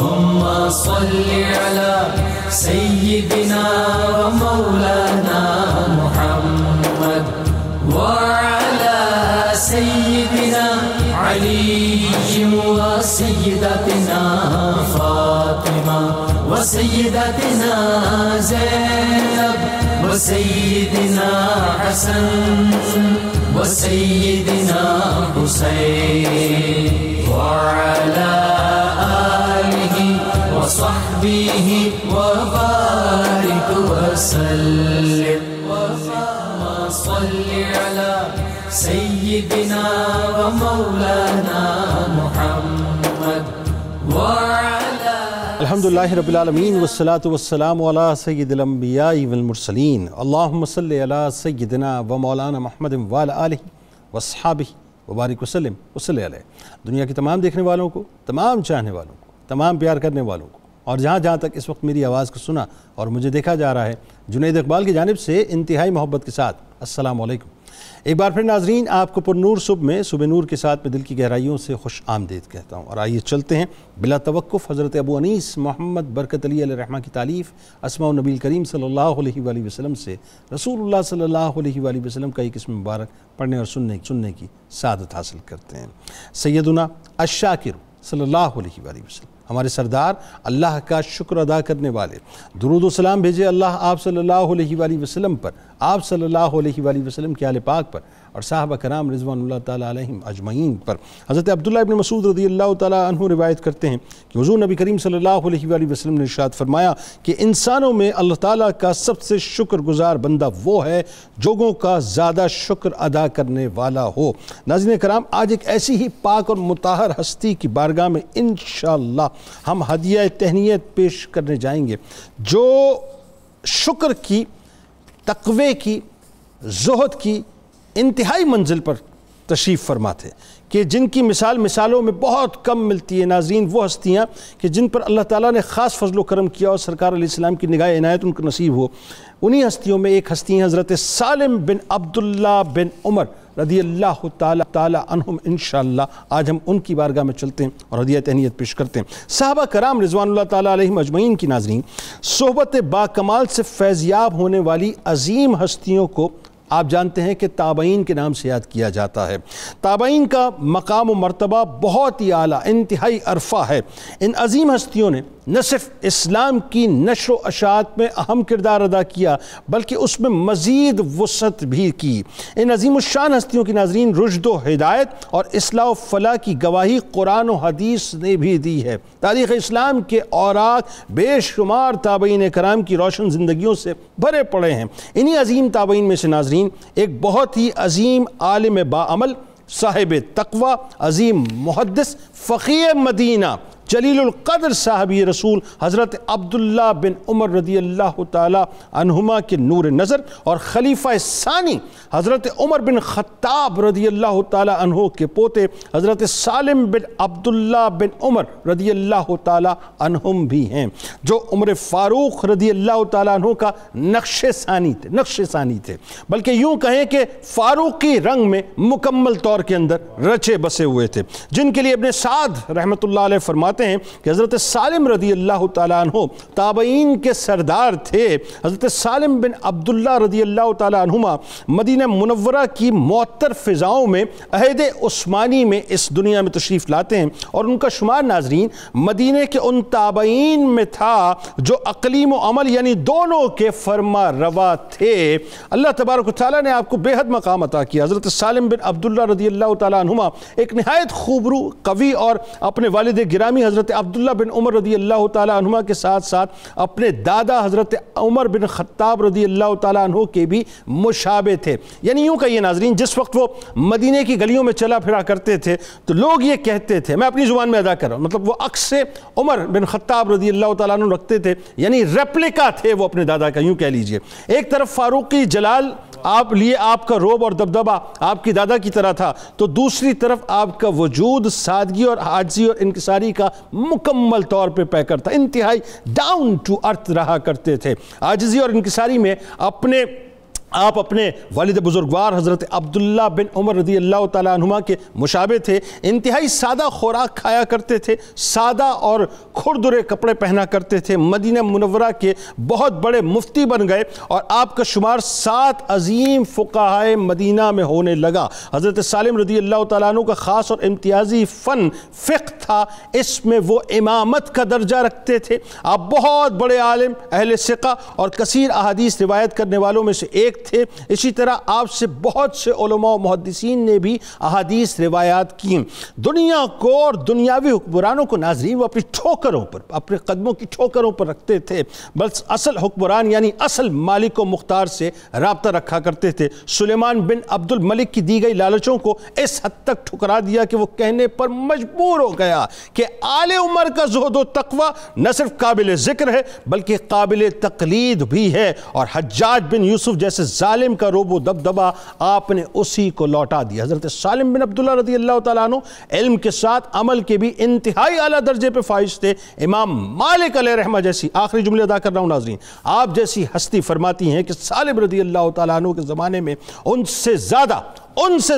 اللهم صل على سيدنا ومولانا محمد وعلى سيدنا علي وسيدتنا فاطمة وسيدتنا زينب وسيدنا حسن وسيدنا حسين وعلى آله وصحبه وبارك وسلم. اللهم صل على سيدنا ومولانا محمد وعلى الحمدللہ رب العالمین والصلاة والسلام علی سید الانبیاء والمرسلین. اللہم صلی علی سیدنا و مولانا محمد وعلی آلہ واصحابہ وبارک وسلم وصلی علیہ. دنیا کے تمام دیکھنے والوں کو، تمام چاہنے والوں کو، تمام پیار کرنے والوں کو، اور جہاں جہاں تک اس وقت میری آواز کو سنا اور مجھے دیکھا جا رہا ہے، جنید اقبال کی جانب سے انتہائی محبت کے ساتھ السلام علیکم. ایک بار پھر ناظرین، آپ کو پر نور صبح میں صبح نور کے ساتھ میں دل کی گہرائیوں سے خوش آمدید کہتا ہوں. اور آئیے چلتے ہیں بلا توقف حضرت ابو انیس محمد برکت علی علیہ الرحمہ کی تالیف اسماء النبی کریم صلی اللہ علیہ وآلہ وسلم سے رسول اللہ صلی اللہ علیہ وآلہ وسلم کا ایک اسم مبارک پڑھنے اور سننے کی سعادت حاصل کرتے ہیں. سیدنا الشاکر صلی اللہ علیہ وآلہ وسلم، ہمارے سردار، اللہ کا شکر ادا کرنے والے، درود و سلام بھیجے اللہ آپ صلی اللہ علیہ وآلہ وسلم پر، آپ صلی اللہ علیہ وآلہ وسلم کے آل پاک پر اور صحابہ کرام رضوان اللہ تعالیٰ علیہم اجمعین پر. حضرت عبداللہ ابن مسعود رضی اللہ تعالیٰ عنہ روایت کرتے ہیں کہ حضور نبی کریم صلی اللہ علیہ وآلہ وسلم نے ارشاد فرمایا کہ انسانوں میں اللہ تعالیٰ کا سب سے شکر گزار بندہ وہ ہے جوگوں کا زیادہ شکر ادا کرنے والا ہو. ناظرین کرام، آج ایک ایسی ہی پاک اور مطہر ہستی کی بارگاہ میں انشاءاللہ ہم ہدیہ تہنیت پیش کرنے جائیں گے، جو شکر کی، تقوی کی، زہد کی انتہائی منزل پر تشریف فرما تھے، کہ جن کی مثالوں میں بہت کم ملتی ہے. ناظرین، وہ ہستیاں کہ جن پر اللہ تعالیٰ نے خاص فضل و کرم کیا اور سرکار علیہ السلام کی نگاہ عنایت ان کو نصیب ہو، انہی ہستیوں میں ایک ہستی ہیں حضرت سالم بن عبداللہ بن عمر رضی اللہ تعالیٰ عنہم. انشاءاللہ آج ہم ان کی بارگاہ میں چلتے ہیں اور ہدیہ تہنیت پیش کرتے ہیں. صحابہ کرام رضوان اللہ تعالیٰ علیہم اجمعین کی ناظرین، صحبت با کمال سے فیضیاب ہونے والی عظیم ہستیوں کو آپ جانتے ہیں کہ تابعین کے نام سے یاد کیا جاتا ہے. تابعین کا مقام و مرتبہ بہت ہی اعلیٰ، انتہائی عرفہ ہے. ان عظیم ہستیوں نے نہ صرف اسلام کی نشر و اشاعت میں اہم کردار ادا کیا بلکہ اس میں مزید وسعت بھی کی. ان عظیم الشان ہستیوں کی ناظرین رشد و ہدایت اور اصلاح و فلاح کی گواہی قرآن و حدیث نے بھی دی ہے. تاریخ اسلام کے اوراق بے شمار تابعین کرام کی روشن زندگیوں سے بھرے پڑے ہیں. انہی عظیم تابعین میں سے ناظرین ایک بہت ہی عظیم عالم باعمل، صاحب تقوی، عظیم محدث، فقیہ مدینہ، جلیل القدر صحابی رسول حضرت عبداللہ بن عمر رضی اللہ تعالیٰ عنہما کے نور نظر اور خلیفہ ثانی حضرت عمر بن خطاب رضی اللہ تعالیٰ عنہ کے پوتے حضرت سالم بن عبداللہ بن عمر رضی اللہ تعالیٰ عنہم بھی ہیں، جو عمر فاروق رضی اللہ تعالیٰ عنہ کا نقش ثانی تھے، بلکہ یوں کہیں کہ فاروقی رنگ میں مکمل طور کے اندر رچے بسے ہوئے تھے، جن کے لیے ابن سعد رحمۃ اللہ علیہ فرماتے ہیں کہ حضرت سالم رضی اللہ تعالیٰ عنہ تابعین کے سردار تھے. حضرت سالم بن عبداللہ رضی اللہ تعالیٰ عنہما مدینہ منورہ کی معطر فضاؤں میں عہد عثمانی میں اس دنیا میں تشریف لاتے ہیں، اور ان کا شمار ناظرین مدینہ کے ان تابعین میں تھا جو اقلیم و عمل یعنی دونوں کے فرما روا تھے. اللہ تبارک و تعالیٰ نے آپ کو بے حد مقام عطا کیا. حضرت سالم بن عبداللہ رضی اللہ تعالیٰ عنہما ایک نہایت خوبرو، قوی اور اپنے والد گرامی حضرت عبداللہ بن عمر رضی اللہ تعالیٰ عنہما کے ساتھ ساتھ اپنے دادا حضرت عمر بن خطاب رضی اللہ تعالیٰ عنہ کے بھی مشابہ تھے. یعنی یوں کہیے ناظرین، جس وقت وہ مدینہ کی گلیوں میں چلا پھرا کرتے تھے تو لوگ یہ کہتے تھے، میں اپنی زبان میں ادا کر رہا ہوں، مطلب وہ عکس عمر بن خطاب رضی اللہ تعالیٰ عنہ رکھتے تھے، یعنی ریپلیکا تھے وہ اپنے دادا کا، یوں کہہ لیجئے. ایک طرف فاروقی جلال آپ کا روب اور دبدبہ آپ کی دادا کی طرح تھا، تو دوسری طرف آپ کا وجود سادگی اور عاجزی اور انکساری کا مکمل طور پہ پیکر تھا. انتہائی ڈاؤن ٹو ارتھ رہا کرتے تھے. عاجزی اور انکساری میں اپنے آپ اپنے والد بزرگوار حضرت عبداللہ بن عمر رضی اللہ تعالیٰ عنہما کے مشابہ تھے، انتہائی سادہ خوراک کھایا کرتے تھے، سادہ اور کھردرے کپڑے پہنا کرتے تھے، مدینہ منورہ کے بہت بڑے مفتی بن گئے اور آپ کا شمار 7 عظیم فقہائے مدینہ میں ہونے لگا۔ حضرت سالم رضی اللہ تعالیٰ عنہ کا خاص اور امتیازی فن فقہ تھا، اس میں وہ امامت کا درجہ رکھتے تھے۔ آپ بہت بڑے عالم، اہل ثقہ اور کثیر احادیث روایت کرنے والوں میں سے ایک تھے۔ اسی طرح آپ سے بہت سے علماء و محدثین نے بھی احادیث روایات کی۔ دنیا کو اور دنیاوی حکمرانوں کو ناظرین وہ اپنی ٹھوکروں پر، اپنے قدموں کی ٹھوکروں پر رکھتے تھے، بلکہ اصل حکمران یعنی اصل مالک و مختار سے رابطہ رکھا کرتے تھے۔ سلیمان بن عبد الملک کی دی گئی لالچوں کو اس حد تک ٹھکرا دیا کہ وہ کہنے پر مجبور ہو گیا کہ آل عمر کا زہد و تقوی نہ صرف قابل ذکر ہے بلکہ قابل تقلید بھی ہے، اور حجاج بن یوسف جیسے ظالم کا روب و دبدبہ آپ نے اسی کو لوٹا دیا۔ حضرت سالم بن عبداللہ رضی اللہ تعالیٰ عنہ علم کے ساتھ عمل کے بھی انتہائی اعلیٰ درجے پہ فائز تھے۔ امام مالک علیہ رحمہ جیسی، آخری جملے ادا کر رہا ہوں ناظرین، آپ جیسی ہستی فرماتی ہیں کہ سالم رضی اللہ تعالیٰ عنہ کے زمانے میں ان سے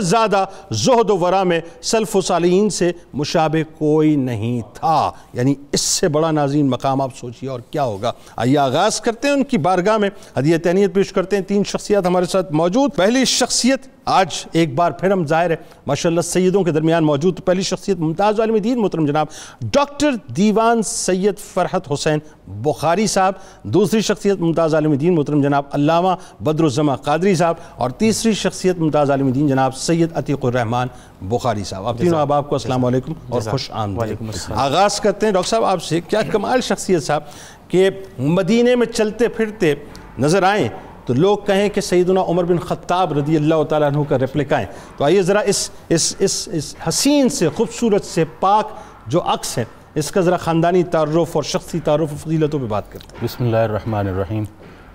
زیادہ زہد و ورع میں سلف و صالحین سے مشابہ کوئی نہیں تھا۔ یعنی اس سے بڑا ناظرین مقام آپ سوچیے اور کیا ہوگا۔ آئیے آغاز کرتے ہیں ان کی بارگاہ میں ہدیہ تہنیت پیش کرتے ہیں۔ 3 شخصیات ہمارے ساتھ موجود۔ پہلی شخصیت آج ایک بار پھر ہم ظاہر ہے ماشاءاللہ سیدوں کے درمیان موجود، پہلی شخصیت ممتاز عالم دین محترم جناب ڈاکٹر دیوان سید فرحت حسین بخاری صاحب، دوسری شخصیت ممتاز عالم دین محترم جناب علامہ بدر الزماں قادری صاحب، اور تیسری شخصیت ممتاز عالم دین جناب سید عتیق الرحمن بخاری صاحب۔ آپ تینوں احباب کو السلام علیکم اور خوش آمدید۔ آغاز کرتے ہیں ڈاکٹر صاحب آپ سے، کیا کمال شخصیت صاحب کہ مدینے میں چلتے پھرتے نظر آئیں تو لوگ کہیں کہ سیدنا عمر بن خطاب رضی اللہ تعالیٰ عنہ کا ریپلیکا ہے۔ تو آئیے ذرا اس حسین سے، خوبصورت سے، پاک جو عکس ہے، اس کا ذرا خاندانی تعارف اور شخصی تعارف و فضیلتوں پہ بات کرتے ہیں۔ بسم اللہ الرحمن الرحیم،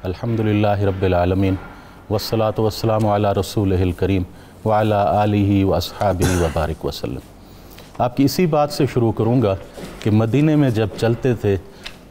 الحمدللہ رب العالمین، والصلاة والسلام علی رسولہ الکریم وعلی آلہ واصحابہ وبارک وسلم۔ آپ کی اسی بات سے شروع کروں گا کہ مدینے میں جب چلتے تھے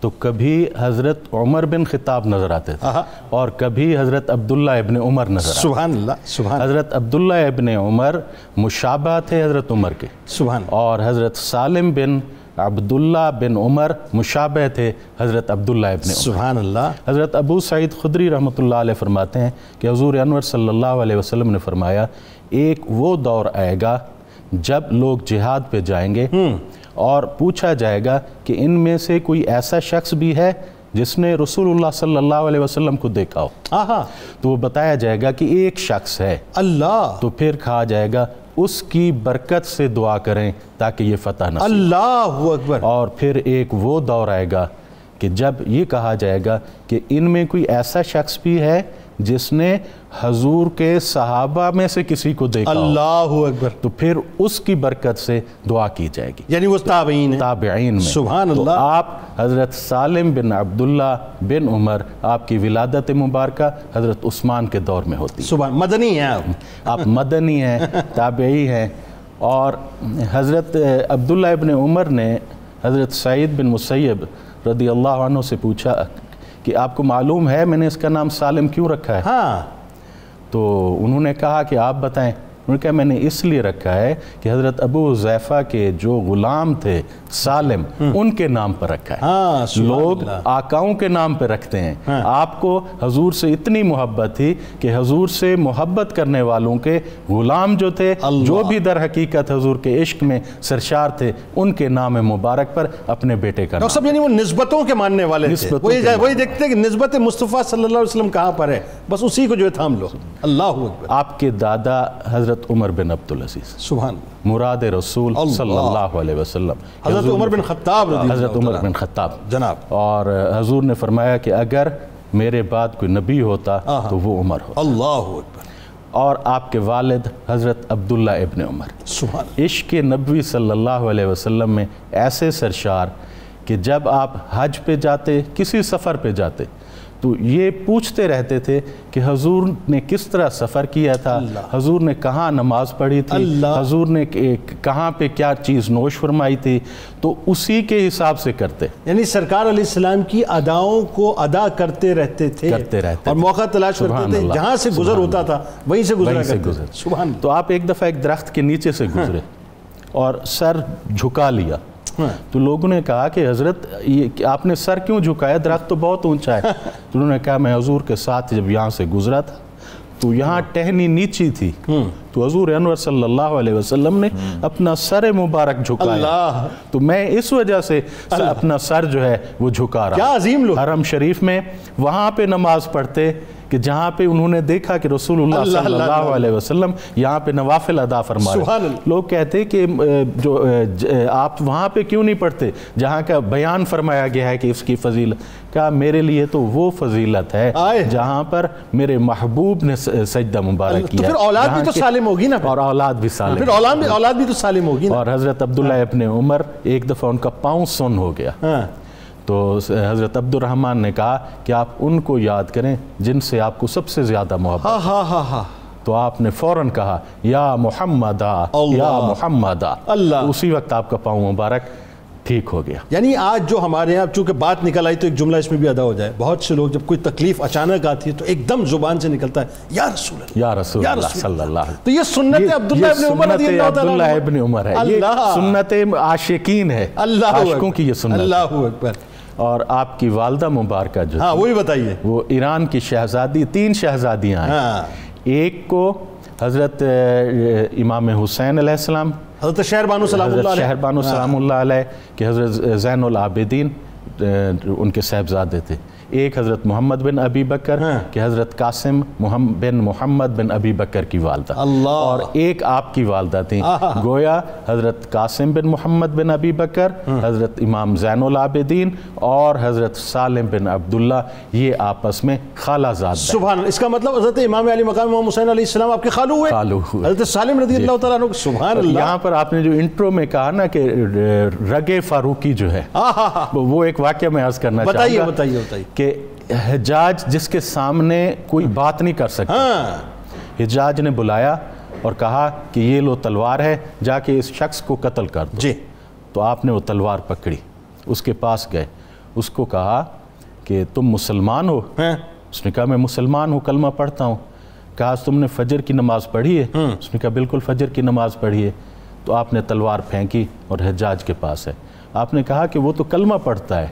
تو کبھی حضرت عمر بن خطاب نظر آتے تھے اور کبھی حضرت عبداللہ ابن عمر نظر آتے تھے۔ سبحان اللہ، سبحان حضرت عبداللہ ابن عمر مشابہ تھے حضرت عمر کے، سبحان اور حضرت سالم بن عبداللہ بن عمر مشابہ تھے حضرت عبداللہ ابن عمر۔ سبحان اللہ۔ حضرت ابو سعید خدری رحمۃ اللہ علیہ فرماتے ہیں کہ حضور انور صلی اللہ علیہ وسلم نے فرمایا، ایک وہ دور آئے گا جب لوگ جہاد پہ جائیں گے اور پوچھا جائے گا کہ ان میں سے کوئی ایسا شخص بھی ہے جس نے رسول اللہ صلی اللہ علیہ وسلم کو دیکھا ہو، تو وہ بتایا جائے گا کہ ایک شخص ہے۔ اللہ، تو پھر کہا جائے گا اس کی برکت سے دعا کریں تاکہ یہ فتح نصیب۔ اللہ اکبر۔ اور پھر ایک وہ دور آئے گا کہ جب یہ کہا جائے گا کہ ان میں کوئی ایسا شخص بھی ہے جس نے حضور کے صحابہ میں سے کسی کو دیکھا ہو، اللہ اکبر، تو پھر اس کی برکت سے دعا کی جائے گی، یعنی وہ تابعین ہیں، تابعین میں۔ سبحان تو اللہ۔ آپ حضرت سالم بن عبداللہ بن عمر، آپ کی ولادت مبارکہ حضرت عثمان کے دور میں ہوتی ہے۔ سبحان، مدنی ہیں آپ مدنی ہیں، تابعی ہیں۔ اور حضرت عبداللہ ابن عمر نے حضرت سعید بن مسیب رضی اللہ عنہ سے پوچھا کہ آپ کو معلوم ہے میں نے اس کا نام سالم کیوں رکھا ہے؟ ہاں، تو انہوں نے کہا کہ آپ بتائیں۔ انہوں نے کہا میں نے اس لیے رکھا ہے کہ حضرت ابو حذیفہ کے جو غلام تھے سالم، ان کے نام پر رکھا ہے۔ ہاں، سبحان لوگ اللہ۔ آقاؤں کے نام پہ رکھتے ہیں، آپ کو حضور سے اتنی محبت تھی کہ حضور سے محبت کرنے والوں کے غلام جو تھے، جو بھی در حقیقت حضور کے عشق میں سرشار تھے، ان کے نام مبارک پر اپنے بیٹے کا ڈاکٹر صاحب یعنی وہ نسبتوں کے ماننے والے تھے، وہی دیکھتے ہیں کہ نسبت مصطفیٰ صلی اللہ علیہ وسلم کہاں پر ہے، بس اسی کو جو ہے تھام لو۔ اللہ اکبر۔ آپ کے دادا حضرت عمر بن عبدالعزیز، سبحان، مراد رسول صلی اللہ علیہ وسلم، حضرت عمر بن خطاب رضی اللہ حضرت عمر بن خطاب جناب، اور حضور نے فرمایا کہ اگر میرے بعد کوئی نبی ہوتا تو وہ عمر ہوتا۔ اللہ اکبر۔ اور آپ کے والد حضرت عبداللہ ابن عمر، سبحان، عشق نبوی صلی اللہ علیہ وسلم میں ایسے سرشار کہ جب آپ حج پہ جاتے، کسی سفر پہ جاتے، تو یہ پوچھتے رہتے تھے کہ حضور نے کس طرح سفر کیا تھا، حضور نے کہاں نماز پڑھی تھی، حضور نے کہاں پہ کیا چیز نوش فرمائی تھی، تو اسی کے حساب سے کرتے. یعنی سرکار علیہ السلام کی اداؤں کو ادا کرتے رہتے تھے اور موقع تلاش کرتے تھے، جہاں سے گزر ہوتا تھا وہیں سے گزرا کرتے تھے. سبحان اللہ. تو آپ ایک دفعہ ایک درخت کے نیچے سے گزرے اور سر جھکا لیا. تو لوگوں نے کہا کہ حضرت آپ نے سر کیوں جھکایا، درخت تو بہت اونچا ہے. تو انہوں نے کہا میں حضور کے ساتھ جب یہاں سے گزرا تھا تو یہاں ٹہنی نیچی تھی، تو حضور انور صلی اللہ علیہ وسلم نے اپنا سر مبارک جھکایا، تو میں اس وجہ سے اپنا سر جو ہے وہ جھکا رہا. کیا عظیم لوگ. حرم شریف میں وہاں پہ نماز پڑھتے کہ جہاں پہ انہوں نے دیکھا کہ رسول اللہ صلی اللہ علیہ وسلم یہاں پہ نوافل ادا فرما رہے. لوگ کہتے کہ جو آپ وہاں پہ کیوں نہیں پڑھتے جہاں کا بیان فرمایا گیا ہے کہ اس کی فضیلت. کہا میرے لیے تو وہ فضیلت ہے جہاں پر میرے محبوب نے سجدہ مبارک کیا. پھر اولاد بھی تو سالم ہوگی نا. اور اولاد بھی سالم، پھر اولاد بھی تو سالم ہوگی نا. اور حضرت عبداللہ ابن عمر ایک دفعہ ان کا پاؤں سن ہو گیا، تو حضرت عبد الرحمن نے کہا کہ آپ ان کو یاد کریں جن سے آپ کو سب سے زیادہ محبت. تو آپ نے فوراً کہا یا محمد یا محمد. اسی وقت آپ کا پاؤں مبارک ٹھیک ہو گیا. یعنی آج جو ہمارے یہاں چونکہ بات نکل آئی تو ایک جملہ اس میں بھی ادا ہو جائے. بہت سے لوگ جب کوئی تکلیف اچانک آتی ہے تو ایک دم زبان سے نکلتا ہے یا رسول اللہ، یا رسول اللہ صلی اللہ علیہ وسلم. تو یہ سنت عبداللہ ابن عمر رضی اللہ تعالیٰ عنہ، عبداللہ ابن عمر ہے، یہ سنت عاشقین ہے، عاشقوں کی یہ سنت. اللہ اکبر. اور آپ کی والدہ مبارکہ جو وہی بتائیے. وہ ایران کی شہزادی، 3 شہزادیاں ہیں. ایک کو حضرت امام حسین علیہ السلام، حضرت شہر بانو سلام اللہ علیہ، شہر بانو سلام اللہ علیہ کہ حضرت زین العابدین ان کے صاحبزادے تھے. ایک حضرت محمد بن ابی بکر کہ حضرت قاسم بن محمد بن ابی بکر کی والدہ، اور ایک آپ کی والدہ تھیں. گویا حضرت قاسم بن محمد بن ابی بکر، حضرت امام زین العابدین اور حضرت سالم بن عبداللہ یہ آپس میں خالہ زاد. سبحان اللہ. اس کا مطلب حضرت امام علی مقام امام حسین علیہ السلام آپ کے خالو ہوئے، حضرت سالم رضی اللہ تعالیٰ عنہ. سبحان اللہ. یہاں پر آپ نے جو انٹرو میں کہا نا کہ رگ فاروقی جو ہے، وہ ایک واقعہ میں عرض کرنا چاہوں گا. بتائیے کہ حجاج جس کے سامنے کوئی بات نہیں کر سکتا، حجاج نے بلایا اور کہا کہ یہ لو تلوار ہے، جا کے اس شخص کو قتل کر دو. تو آپ نے وہ تلوار پکڑی، اس کے پاس گئے، اس کو کہا کہ تم مسلمان ہو؟ اس نے کہا میں مسلمان ہوں، کلمہ پڑھتا ہوں. کہا تم نے فجر کی نماز پڑھی ہے؟ اس نے کہا بالکل فجر کی نماز پڑھی ہے. تو آپ نے تلوار پھینکی اور حجاج کے پاس ہے. آپ نے کہا کہ وہ تو کلمہ پڑھتا ہے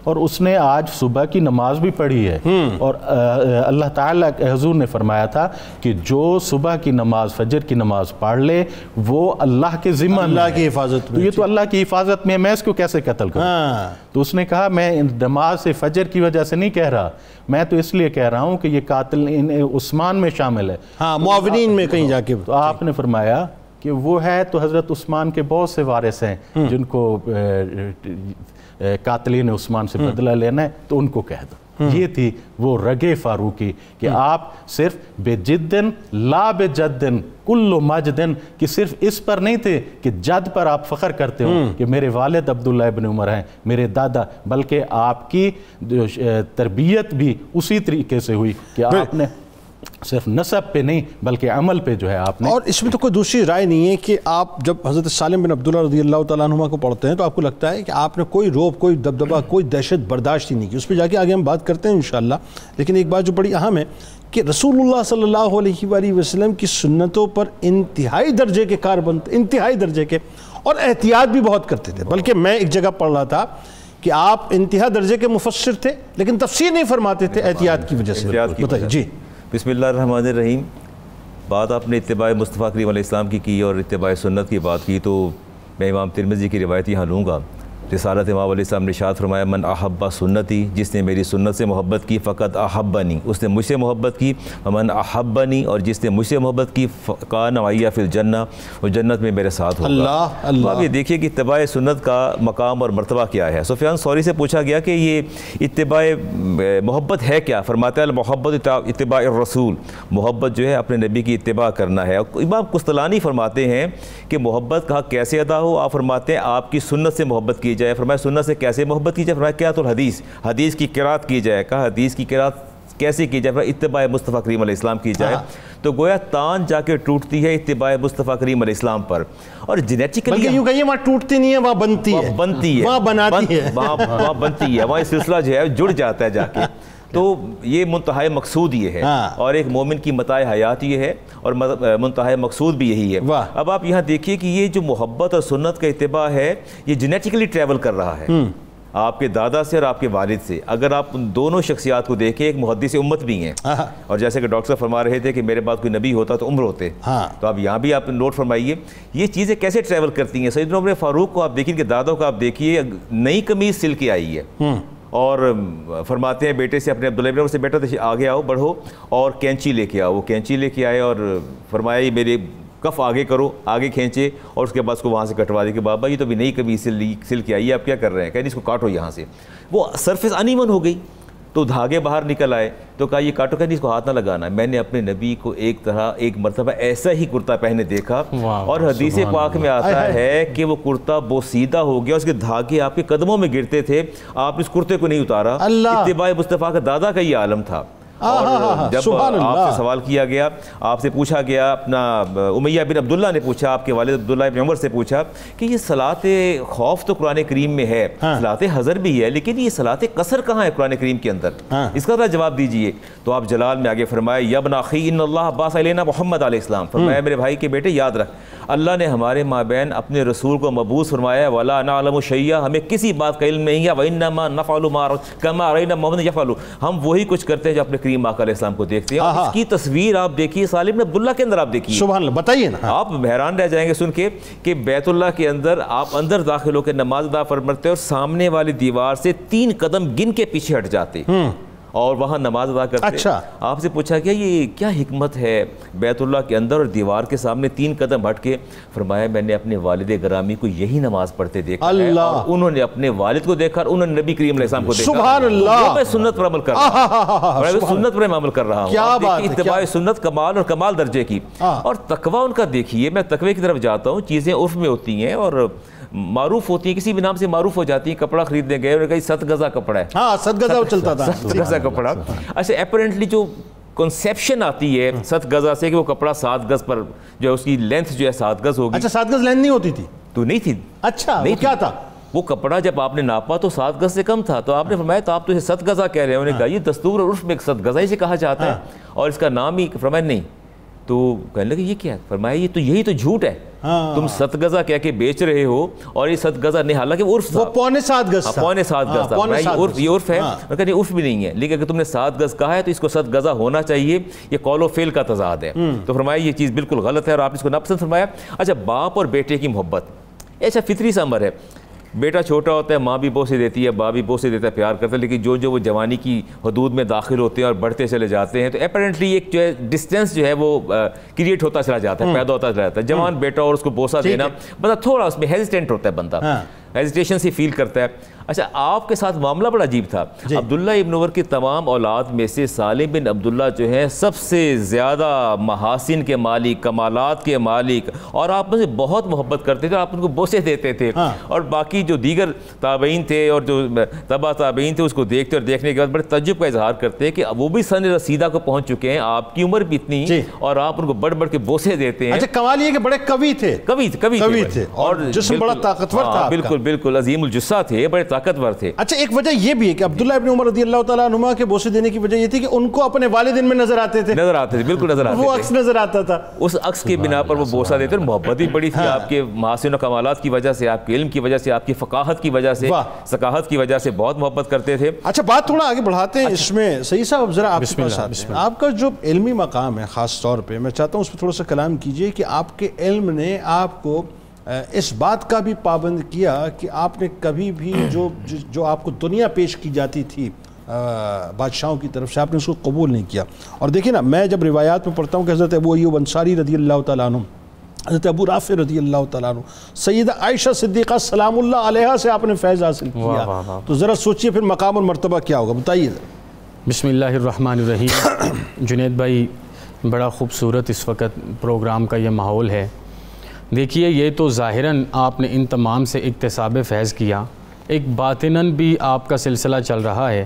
اور اس نے آج صبح کی نماز بھی پڑھی ہے، اور اللہ تعالیٰ حضور نے فرمایا تھا کہ جو صبح کی نماز، فجر کی نماز پڑھ لے وہ اللہ کے ذمہ، اللہ کی حفاظت میں. تو یہ تو اللہ کی حفاظت میں، میں اس کو کیسے قتل کروں؟ تو اس نے کہا میں نماز فجر کی وجہ سے نہیں کہہ رہا، میں تو اس لیے کہہ رہا ہوں کہ یہ قاتل عثمان میں شامل ہے، معاونین میں کہیں جا کے. تو آپ نے فرمایا کہ وہ ہے تو حضرت عثمان کے بہت سے وارث ہیں جن کو قاتلین عثمان سے بدلہ لینا ہے، تو ان کو کہہ دو. یہ تھی وہ رگ فاروقی کہ آپ صرف بے جدن لا بے جدن کل مجدن، کہ صرف اس پر نہیں تھے کہ جد پر آپ فخر کرتے ہو کہ میرے والد عبداللہ ابن عمر ہیں، میرے دادا، بلکہ آپ کی تربیت بھی اسی طریقے سے ہوئی کہ آپ نے صرف نسب پہ نہیں بلکہ عمل پہ جو ہے آپ نے. اور اس میں تو کوئی دوسری رائے نہیں ہے کہ آپ جب حضرت سالم بن عبداللہ رضی اللہ تعالیٰ عنہ کو پڑھتے ہیں تو آپ کو لگتا ہے کہ آپ نے کوئی روب، کوئی دبدبہ، کوئی دہشت برداشت ہی نہیں کی. اس پہ جا کے آگے ہم بات کرتے ہیں انشاءاللہ. لیکن ایک بات جو بڑی اہم ہے کہ رسول اللہ صلی اللہ علیہ وآلہ وسلم کی سنتوں پر انتہائی درجے کے کاربند، انتہائی درجے کے، اور احتیاط بھی بہت کرتے تھے. بلکہ میں ایک جگہ پڑھ رہا تھا کہ آپ انتہا درجے کے مفسر تھے لیکن تفسیر نہیں فرماتے تھے احتیاط کی وجہ سے. بتائیے. جی بسم اللہ الرحمن الرحیم. بات آپ نے اتباع مصطفیٰ کریم علیہ السلام کی اور اتباع سنت کی بات کی، تو میں امام ترمذی کی روایت یہاں لوں گا. رسالت امام علیہ السلام نے ارشاد فرمایا من احب سنتی، جس نے میری سنت سے محبت کی فقط احبنی، اس نے مجھ سے محبت کی. ومن احبنی، اور جس نے مجھ سے محبت کی کان معی فی الجنہ، وہ جنت میں میرے ساتھ ہوگا. اللہ. آپ یہ دیکھیے کہ اتباع سنت کا مقام اور مرتبہ کیا ہے. سفیان ثوری سے پوچھا گیا کہ یہ اتباع محبت ہے کیا؟ فرماتا ہے المحبت اتباع الرسول، محبت جو ہے اپنے نبی کی اتباع کرنا ہے. امام قسطلانی فرماتے ہیں کہ محبت کا حق کیسے ادا ہو؟ آپ فرماتے ہیں آپ کی سنت سے محبت کی جائے؟ فرمایا سنت سے کیسے محبت کی جائے؟ فرمایا قراءۃ الحدیث، حدیث کی قراءت کی جائے. کہا حدیث کی قراءت کیسے کی جائے؟ اتباع مصطفیٰ کریم علیہ السلام کی جائے. تو گویا تان جا کے ٹوٹتی ہے اتباع مصطفیٰ کریم علیہ السلام پر. اور جینیٹیکلی یوں کہیے وہاں ٹوٹتی نہیں ہے، وہاں بنتی ہے، بنتی ہے، وہاں بناتی ہے، وہاں بنتی ہے، وہاں یہ سلسلہ جو ہے جڑ جاتا ہے جا کے. تو یہ منتہا مقصود یہ ہے، اور ایک مومن کی متاع حیات یہ ہے، اور منتہا مقصود بھی یہی ہے. اب آپ یہاں دیکھیے کہ یہ جو محبت اور سنت کا اتباع ہے یہ جینیٹیکلی ٹریول کر رہا ہے آپ کے دادا سے اور آپ کے والد سے. اگر آپ دونوں شخصیات کو دیکھیں، ایک محدث امت بھی ہیں، اور جیسے کہ ڈاکٹر صاحب فرما رہے تھے کہ میرے بعد کوئی نبی ہوتا تو عمر ہوتے، تو اب یہاں بھی آپ نوٹ فرمائیے یہ چیزیں کیسے ٹریول کرتی ہیں. سیدنا عمر فاروق کو آپ دیکھیے کہ دادا کو آپ دیکھیے نئی قمیض سل کے آئی ہے، اور فرماتے ہیں بیٹے سے اپنے عبداللہ ابن عمر سے بیٹا آگے آؤ بڑھو اور کینچی لے کے آؤ. وہ کینچی لے کے آئے اور فرمایا یہ میرے کف آگے کرو، آگے کھینچے، اور اس کے بعد اس کو وہاں سے کٹوا دے کہ بابا یہ تو بھی نئی قمیض سل کے آئی ہے، آپ کیا کر رہے ہیں؟ کہیں اس کو کاٹو یہاں سے. وہ سرفیس انیون ہو گئی تو دھاگے باہر نکل آئے، تو کہا یہ کاٹو، کہیں اس کو ہاتھ نہ لگانا. میں نے اپنے نبی کو ایک مرتبہ ایسا ہی کرتا پہنے دیکھا، اور حدیث پاک میں آتا ہے کہ وہ کرتا بوسیدہ ہو گیا، اس کے دھاگے آپ کے قدموں میں گرتے تھے، آپ نے اس کرتے کو نہیں اتارا. اتباع مصطفیٰ کا دادا کا یہ عالم تھا. اور جب آپ سے سوال کیا گیا، آپ سے پوچھا گیا، اپنا امیہ بن عبداللہ نے پوچھا، آپ کے والد عبداللہ بن عمر سے پوچھا کہ یہ صلاۃ خوف تو قرآن کریم میں ہے، صلاۃ حضر بھی ہے، لیکن یہ صلاۃ قصر کہاں ہے قرآن کریم کے اندر؟ اس کا ذرا جواب دیجئے. تو آپ جلال میں آگے فرمایا یا ابن اخی ان اللہ بعث الینا محمد علیہ السلام. فرمایا میرے بھائی کے بیٹے یاد رکھ، اللہ نے ہمارے مابین اپنے رسول کو مبعوث فرمایا، ولا نعلم شیئا، ہمیں کسی بات کا علم نہیں ہے، وانما نفعل ما کما رأینا محمد یفعل، ہم وہی کچھ کرتے ہیں جو اپنے کریم آقا علیہ السلام کو دیکھتے ہیں. اس کی تصویر آپ دیکھیے سالم بن عبداللہ کے اندر، آپ دیکھیے، سبحان اللہ، بتائیے نا. آپ حیران رہ جائیں گے سن کے کہ بیت اللہ کے اندر آپ اندر داخل ہو کے نماز ادا فرماتے اور سامنے والی دیوار سے 3 قدم گن کے پیچھے ہٹ جاتے اور وہاں نماز ادا کرتے. اچھا. آپ سے پوچھا گیا یہ کیا حکمت ہے بیت اللہ کے اندر اور دیوار کے سامنے 3 قدم ہٹ کے؟ فرمایا میں نے اپنے والد گرامی کو یہی نماز پڑھتے دیکھا ہے، اور انہوں نے اپنے والد کو دیکھا اور انہوں نے نبی کریم علیہ السلام کو دیکھا. سبحان اللہ. میں سنت پر عمل کر رہا ہوں، سنت پر عمل کر رہا ہوں. اتباع سنت کمال اور کمال درجے کی. اور تقویٰ ان کا دیکھیے، میں تقوی کی طرف جاتا ہوں، چیزیں عرف میں ہوتی ہیں اور معروف ہوتی ہیں، کسی بھی نام سے معروف ہو جاتی ہیں. کپڑا خریدنے گئے اور کہا 7 گزہ کپڑا ہے. ہاں 7 گزہ چلتا تھا، 7 گزہ کپڑا. اچھا اپیرنٹلی جو کنسیپشن آتی ہے 7 گزہ سے کہ وہ کپڑا 7 گز پر جو ہے اس کی لینتھ جو ہے 7 گز ہوگی. اچھا 7 گز لینتھ نہیں ہوتی تھی؟ تو نہیں تھی. اچھا وہ کیا تھا؟ وہ کپڑا جب آپ نے ناپا تو 7 گز سے کم تھا، تو آپ نے فرمایا تو آپ تو اسے 7 گزہ کہہ رہے ہیں. انہوں نے کہا یہ دستور اور عرف میں 7 گزہ ہی سے کہا جاتا ہے اور اس کا نام ہی. فرمایا نہیں. تو کہنے لگے یہ کیا ہے؟ فرمایا یہ تو یہی تو جھوٹ ہے، تم 7 گزہ کہہ کے بیچ رہے ہو اور یہ 7 گزہ نہیں، حالانکہ وہ عرف تھا، وہ 7.25 گز تھا. 7.25 گز تھا. یہ عرف ہے. میں کہا نہیں عرف بھی نہیں ہے، لیکن اگر تم نے 7 گز کہا ہے تو اس کو 7 گزہ ہونا چاہیے. یہ قول و فعل کا تضاد ہے. تو فرمایا یہ چیز بالکل غلط ہے اور آپ نے اس کو ناپسند فرمایا. اچھا باپ اور بیٹے کی محبت ایسا فطری سا امر ہے. بیٹا چھوٹا ہوتا ہے، ماں بھی بوسے دیتی ہے، باپ بھی بوسے دیتا ہے، پیار کرتا ہے، لیکن جو وہ جوانی کی حدود میں داخل ہوتے ہیں اور بڑھتے چلے جاتے ہیں تو اپیرنٹلی ایک جو ہے ڈسٹینس جو ہے وہ کریٹ ہوتا چلا جاتا ہے، پیدا ہوتا چلا جاتا ہے. جوان بیٹا اور اس کو بوسہ دینا بندہ تھوڑا اس میں ہیزیٹینٹ ہوتا ہے، بندہ ہیزیٹیشن سے فیل کرتا ہے. اچھا آپ کے ساتھ معاملہ بڑا عجیب تھا. عبداللہ ابن عمر کی تمام اولاد میں سے سالم بن عبداللہ جو ہے سب سے زیادہ محاسن کے مالک، کمالات کے مالک، اور آپ سے بہت محبت کرتے تھے اور آپ ان کو بوسے دیتے تھے. اور باقی جو دیگر تابعین تھے اور جو تبع تابعین تھے اس کو دیکھتے اور دیکھنے کے بعد بڑے تعجب کا اظہار کرتے کہ وہ بھی سن رسیدہ کو پہنچ چکے ہیں، آپ کی عمر بھی اتنی اور آپ ان کو بڑھ بڑھ کے بوسے دیتے ہیں. اچھا کمال یہ کہ بڑے قوی تھے، قوی تھے اور جسم بڑا طاقتور تھا. بالکل بالکل عظیم الجثہ تھے، بڑے طاقتور تھے. اچھا ایک وجہ یہ بھی ہے کہ عبداللہ ابن عمر رضی اللہ تعالیٰ عنہما کے بوسے دینے کی وجہ یہ تھی کہ ان کو اپنے والدین میں نظر آتے تھے، بالکل نظر آتے تھے، وہ عکس نظر آتا تھا. اس عکس کی بنا پر وہ بوسہ دیتے اور محبت بھی بڑی تھی آپ کے محاسن و کمالات کی وجہ سے، آپ کے علم کی وجہ سے، آپ کی فقاہت کی وجہ سے، ثقافت کی وجہ سے بہت محبت کرتے تھے. اچھا بات تھوڑا آگے بڑھاتے ہیں اس میں. سعید صاحب ذرا آپ کے پاس آتے ہیں. آپ کا جو علمی مقام ہے خاص طور پہ میں چاہتا ہوں اس پہ تھوڑا سا کلام کیجئے کہ آپ کے علم نے آپ کو اس بات کا بھی پابند کیا کہ آپ نے کبھی بھی جو آپ کو دنیا پیش کی جاتی تھی بادشاہوں کی طرف سے، آپ نے اس کو قبول نہیں کیا. اور دیکھیں نا میں جب روایات میں پڑھتا ہوں کہ حضرت ابو ایوب انصاری رضی اللہ تعالیٰ عنہ، حضرت ابو رافع رضی اللہ تعالیٰ عنہ، سیدہ عائشہ صدیقہ سلام اللہ علیہا سے آپ نے فیض حاصل کیا، تو ذرا سوچئے پھر مقام اور مرتبہ کیا ہوگا، بتائیے. بسم اللہ الرحمن الرحیم. جنید بھائی بڑا خوبصورت اس وقت پروگرام کا یہ ماحول ہے. دیکھیے یہ تو ظاہراً آپ نے ان تمام سے اکتساب فیض کیا، ایک باطناً بھی آپ کا سلسلہ چل رہا ہے.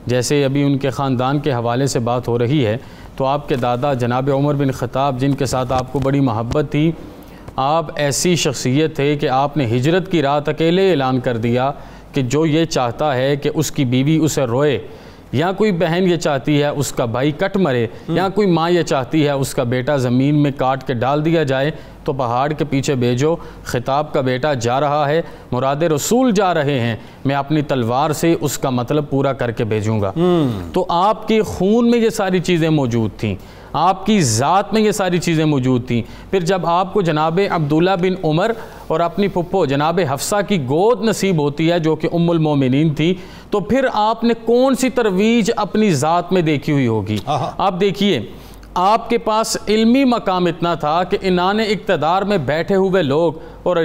جیسے ابھی ان کے خاندان کے حوالے سے بات ہو رہی ہے تو آپ کے دادا جناب عمر بن خطاب جن کے ساتھ آپ کو بڑی محبت تھی، آپ ایسی شخصیت تھے کہ آپ نے ہجرت کی رات اکیلے اعلان کر دیا کہ جو یہ چاہتا ہے کہ اس کی بیوی اسے روئے، یا کوئی بہن یہ چاہتی ہے اس کا بھائی کٹ مرے، یا کوئی ماں یہ چاہتی ہے اس کا بیٹا زمین میں کاٹ کے ڈال دیا جائے، تو پہاڑ کے پیچھے بھیجو، خطاب کا بیٹا جا رہا ہے، مراد رسول جا رہے ہیں، میں اپنی تلوار سے اس کا مطلب پورا کر کے بھیجوں گا. تو آپ کے خون میں یہ ساری چیزیں موجود تھیں، آپ کی ذات میں یہ ساری چیزیں موجود تھیں. پھر جب آپ کو جناب عبداللہ بن عمر اور اپنی پھپھو جناب حفصہ کی گود نصیب ہوتی ہے جو کہ ام المومنین تھی، تو پھر آپ نے کون سی ترویج اپنی ذات میں دیکھی ہوئی ہوگی. آپ دیکھیے، آپ کے پاس علمی مقام اتنا تھا کہ انان اقتدار میں بیٹھے ہوئے لوگ اور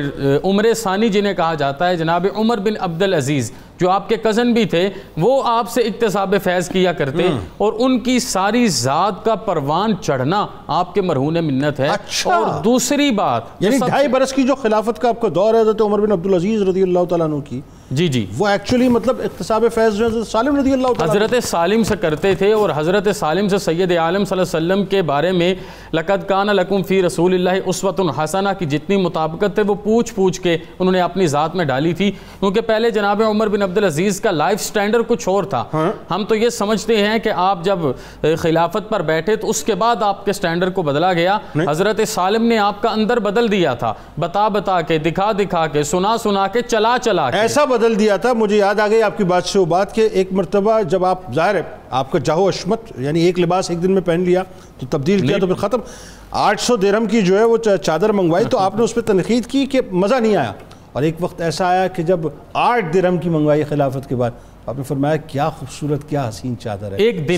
عمر ثانی جنہیں کہا جاتا ہے، جناب عمر بن عبدالعزیز جو آپ کے کزن بھی تھے، وہ آپ سے اکتساب فیض کیا کرتے، اور ان کی ساری ذات کا پروان چڑھنا آپ کے مرہون منت ہے. اور دوسری بات، یعنی 2.5 برس کی جو خلافت کا آپ کا دور ہے حضرت عمر بن عبدالعزیز رضی اللہ تعالیٰ عنہ کی، جی وہ ایکچولی مطلب اقتصاب فیض جو حضرت سالم رضی اللہ تعالیٰ حضرت سالم سے کرتے تھے، اور حضرت سالم سے سید عالم صلی اللہ علیہ وسلم کے بارے میں لقد کان لکم فی رسول اللہ اسوۃ حسنہ کی جتنی مطابقت ہے وہ پوچھ کے انہوں نے اپنی ذات میں ڈالی تھی. کیونکہ پہلے جناب عمر بن عبدالعزیز کا لائف سٹینڈرڈ کچھ اور تھا. ہم تو یہ سمجھتے ہیں کہ آپ جب خلافت پر بیٹھے تو اس کے بعد آپ کے سٹینڈرڈ کو بدلا گیا. حضرت سالم نے آپ کا اندر بدل دیا تھا، بتا کے، دکھا کے، سنا کے، چلا کے ایسا بدل دیا تھا. مجھے یاد آ گئی آپ کی بات سے وہ بات کہ ایک مرتبہ جب آپ ظاہر ہے آپ کا جاہو اشمت یعنی ایک لباس ایک دن میں پہن لیا تو تبدیل کیا تو پھر ختم. 800 درہم کی جو ہے وہ چادر منگوائی تو آپ نے اس پہ تنقید کی کہ مزہ نہیں آیا. اور ایک وقت ایسا آیا کہ جب 8 درہم کی منگوائی خلافت کے بعد، آپ نے فرمایا کیا خوبصورت، کیا حسین چادر ہے. ایک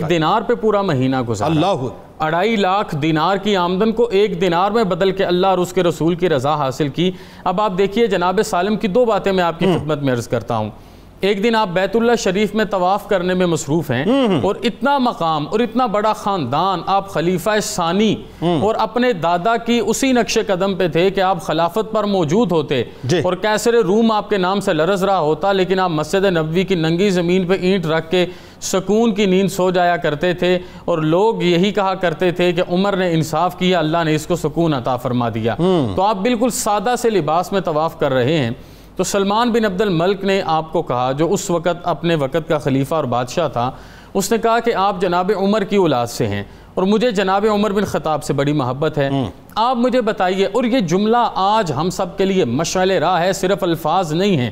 دینار پہ پورا مہینہ گزارا. اللہ 2.5 لاکھ دینار کی آمدن کو 1 دینار میں بدل کے اللہ اور اس کے رسول کی رضا حاصل کی. اب آپ دیکھیے جناب سالم کی 2 باتیں میں آپ کی خدمت میں عرض کرتا ہوں. ایک دن آپ بیت اللہ شریف میں طواف کرنے میں مصروف ہیں، اور اتنا مقام اور اتنا بڑا خاندان، آپ خلیفہ ثانی اور اپنے دادا کی اسی نقش قدم پہ تھے کہ آپ خلافت پر موجود ہوتے، اور کیسر روم آپ کے نام سے لرز رہا ہوتا، لیکن آپ مسجد نبوی کی ننگی زمین پہ اینٹ رکھ کے سکون کی نیند سو جایا کرتے تھے، اور لوگ یہی کہا کرتے تھے کہ عمر نے انصاف کیا، اللہ نے اس کو سکون عطا فرما دیا. تو آپ بالکل سادہ سے لباس میں طواف کر رہے ہیں. تو سلمان بن عبد الملک نے آپ کو کہا، جو اس وقت اپنے وقت کا خلیفہ اور بادشاہ تھا، اس نے کہا کہ آپ جناب عمر کی اولاد سے ہیں اور مجھے جناب عمر بن خطاب سے بڑی محبت ہے، آپ مجھے بتائیے. اور یہ جملہ آج ہم سب کے لیے مشعل راہ ہے، صرف الفاظ نہیں ہیں.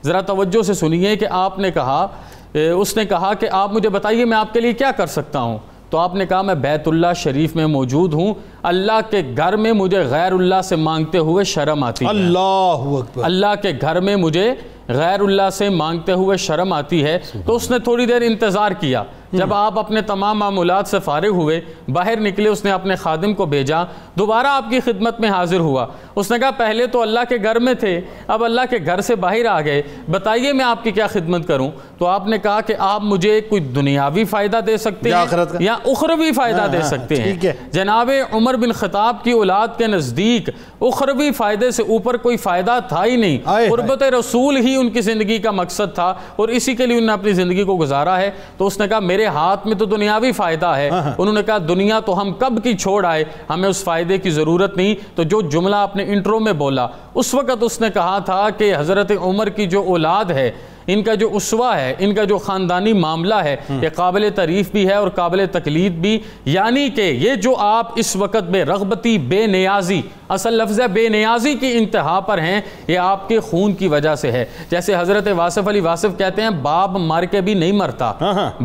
ذرا توجہ سے سنیے کہ آپ نے کہا، اس نے کہا کہ آپ مجھے بتائیے میں آپ کے لیے کیا کر سکتا ہوں. تو آپ نے کہا میں بیت اللہ شریف میں موجود ہوں، اللہ کے گھر میں مجھے غیر اللہ سے مانگتے ہوئے شرم آتی ہے. اللہ اکبر. اللہ کے گھر میں مجھے غیر اللہ سے مانگتے ہوئے شرم آتی ہے. تو اس نے تھوڑی دیر انتظار کیا. جب آپ اپنے تمام معمولات سے فارغ ہوئے، باہر نکلے، اس نے اپنے خادم کو بھیجا، دوبارہ آپ کی خدمت میں حاضر ہوا. اس نے کہا پہلے تو اللہ کے گھر میں تھے، اب اللہ کے گھر سے باہر آ گئے، بتائیے میں آپ کی کیا خدمت کروں. تو آپ نے کہا کہ آپ مجھے کوئی دنیاوی فائدہ دے سکتے ہیں یا اخروی فائدہ دے سکتے ہیں. جناب عمر بن خطاب کی اولاد کے نزدیک اخروی فائدے سے اوپر کوئی فائدہ تھا ہی نہیں. قربت رسول ہی ان کی زندگی کا مقصد تھا اور اسی کے لیے انہوں نے اپنی زندگی کو گزارا ہے. تو اس نے کہا میرے ہاتھ میں تو دنیاوی فائدہ ہے. انہوں نے کہا دنیا تو ہم کب کی چھوڑ آئے، ہمیں اس فائدے کی ضرورت نہیں. تو جو جملہ اپنے انٹرو میں بولا اس وقت اس نے کہا تھا کہ حضرت عمر کی جو اولاد ہے، ان کا جو اسوہ ہے، ان کا جو خاندانی معاملہ ہے، یہ قابل تعریف بھی ہے اور قابل تقلید بھی. یعنی کہ یہ جو آپ اس وقت بے رغبتی، بے نیازی، اصل لفظ ہے بے نیازی کی انتہا پر ہیں، یہ آپ کے خون کی وجہ سے ہے. جیسے حضرت واصف علی واصف کہتے ہیں باپ مر کے بھی نہیں مرتا،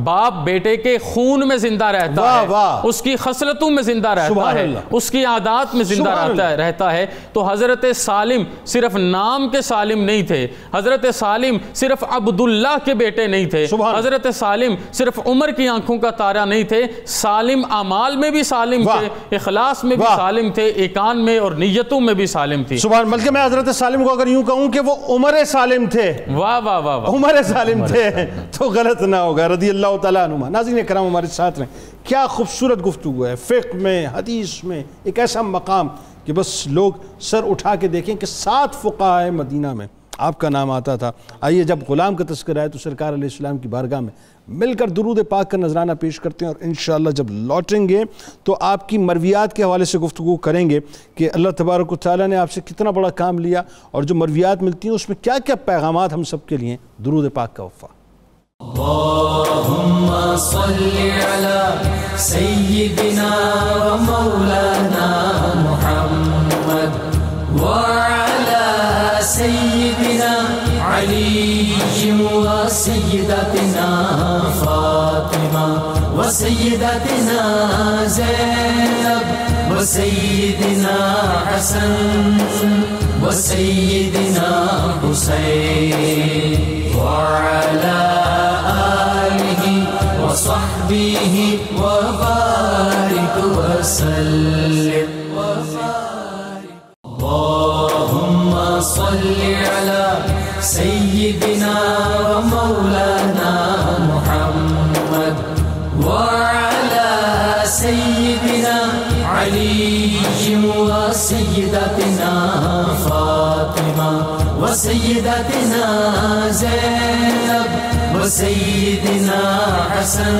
باپ بیٹے کے خون میں زندہ رہتا ہے، اس کی خصلتوں میں زندہ رہتا ہے، اس کی عادات میں زندہ رہتا ہے. تو حضرت سالم صرف نام کے سالم نہیں تھے، حضرت سالم صرف عبداللہ کے بیٹے نہیں تھے، حضرت سالم صرف عمر کی آنکھوں کا تارا نہیں تھے، سالم اعمال میں بھی سالم تھے، اخلاص میں بھی سالم تھے، ایقان میں اور نیتوں میں بھی سالم تھی. سبحان. بلکہ میں حضرت سالم کو اگر یوں کہوں کہ وہ عمر سالم تھے، واہ واہ واہ واہ، عمر سالم تھے تو غلط نہ ہوگا رضی اللہ تعالیٰ عنہ. ناظرین کرام ہمارے ساتھ رہیں. کیا خوبصورت گفتگو ہے. فقہ میں، حدیث میں ایک ایسا مقام کہ بس لوگ سر اٹھا کے دیکھیں کہ 7 فقہاء مدینہ میں آپ کا نام آتا تھا۔ آئیے جب غلام کا تذکرہ ہے تو سرکار علیہ السلام کی بارگاہ میں مل کر درود پاک کا نذرانہ پیش کرتے ہیں، اور انشاءاللہ جب لوٹیں گے تو آپ کی مرویات کے حوالے سے گفتگو کریں گے کہ اللہ تبارک و تعالیٰ نے آپ سے کتنا بڑا کام لیا، اور جو مرویات ملتی ہیں اس میں کیا کیا پیغامات ہم سب کے لیے ہیں۔ درود پاک کا وفا۔ اللہم صلی علی سیدنا و مولانا محمد وعلی سیدنا علی و سیدتنا فاطمہ و سیدتنا زینب و سیدنا حسن و سیدنا حسین وعلی وصحبه وبارك وسلم اللهم صل على سيدنا ومولانا محمد وعلى سيدنا علي وسيدتنا فاطمة وسيدتنا زينب وسيدنا حسن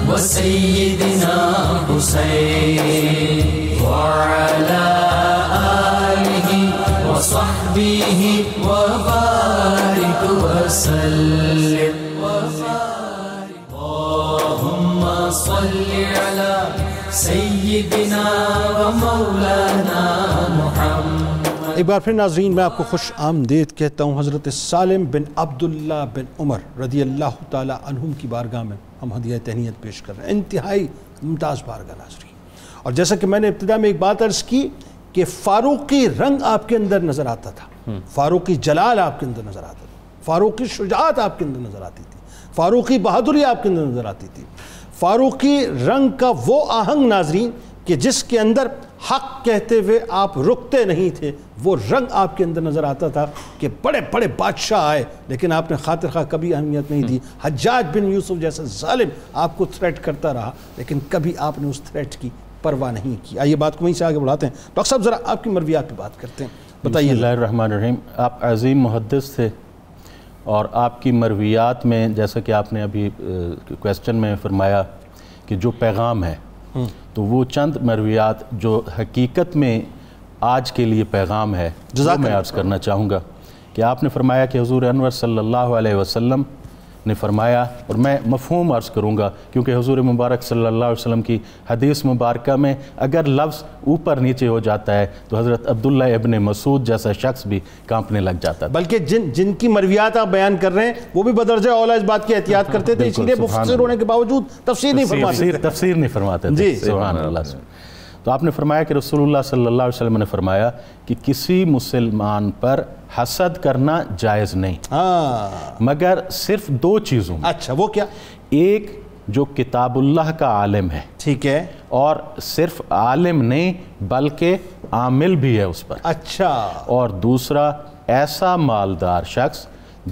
وسيدنا حسين وعلى آله وصحبه وبارك وسلم اللهم صل على سيدنا ومولانا محمد۔ ایک بار پھر ناظرین میں آپ کو خوش آمدید کہتا ہوں۔ حضرت سالم بن عبداللہ بن عمر رضی اللہ تعالی عنہم کی بارگاہ میں ہم ہدیہ تہنیت پیش کر رہے ہیں۔ انتہائی ممتاز بارگاہ ناظرین، اور جیسا کہ میں نے ابتدا میں ایک بات عرض کی کہ فاروقی رنگ آپ کے اندر نظر آتا تھا، فاروقی جلال آپ کے اندر نظر آتا تھا، فاروقی شجاعت آپ کے اندر نظر آتی تھی، فاروقی بہادری آپ کے اندر نظر آتی تھی، فاروقی رنگ کا وہ آہنگ ناظرین کہ جس کے اندر حق کہتے ہوئے آپ رکتے نہیں تھے، وہ رنگ آپ کے اندر نظر آتا تھا کہ بڑے بڑے بادشاہ آئے لیکن آپ نے خاطر خواہ کبھی اہمیت نہیں دی۔ حجاج بن یوسف جیسا ظالم آپ کو تھریٹ کرتا رہا لیکن کبھی آپ نے اس تھریٹ کی پرواہ نہیں کی۔ آئیے بات کو وہیں سے آگے بڑھاتے ہیں۔ ڈاکٹر صاحب ذرا آپ کی مرویات پہ بات کرتے ہیں، بتائیے۔ بسم اللہ الرحمن الرحیم۔ آپ عظیم محدث تھے، اور آپ کی مرویات میں جیسا کہ آپ نے ابھی کویسچن میں فرمایا کہ جو پیغام ہے، تو وہ چند مرویات جو حقیقت میں آج کے لیے پیغام ہے وہ میں عرض کرنا چاہوں گا کہ آپ نے فرمایا کہ حضور انور صلی اللہ علیہ وسلم نے فرمایا، اور میں مفہوم عرض کروں گا کیونکہ حضور مبارک صلی اللہ علیہ وسلم کی حدیث مبارکہ میں اگر لفظ اوپر نیچے ہو جاتا ہے تو حضرت عبداللہ ابن مسعود جیسا شخص بھی کانپنے لگ جاتا ہے۔ بلکہ جن کی مرویات آپ بیان کر رہے ہیں وہ بھی بدرجہ اولا اس بات کی احتیاط کرتے تھے، اسی لیے مفسر ہونے کے باوجود تفسیر نہیں فرماتے تھے۔ تفسیر نہیں فرماتے تھے، سبحان اللہ۔ تو آپ نے فرمایا کہ رسول اللہ صلی اللہ علیہ وسلم نے فرمایا کہ کسی مسلمان پر حسد کرنا جائز نہیں مگر صرف دو چیزوں میں۔ اچھا، وہ کیا؟ ایک جو کتاب اللہ کا عالم ہے، ٹھیک ہے، اور صرف عالم نہیں بلکہ عامل بھی ہے اس پر۔ اچھا، اور دوسرا ایسا مالدار شخص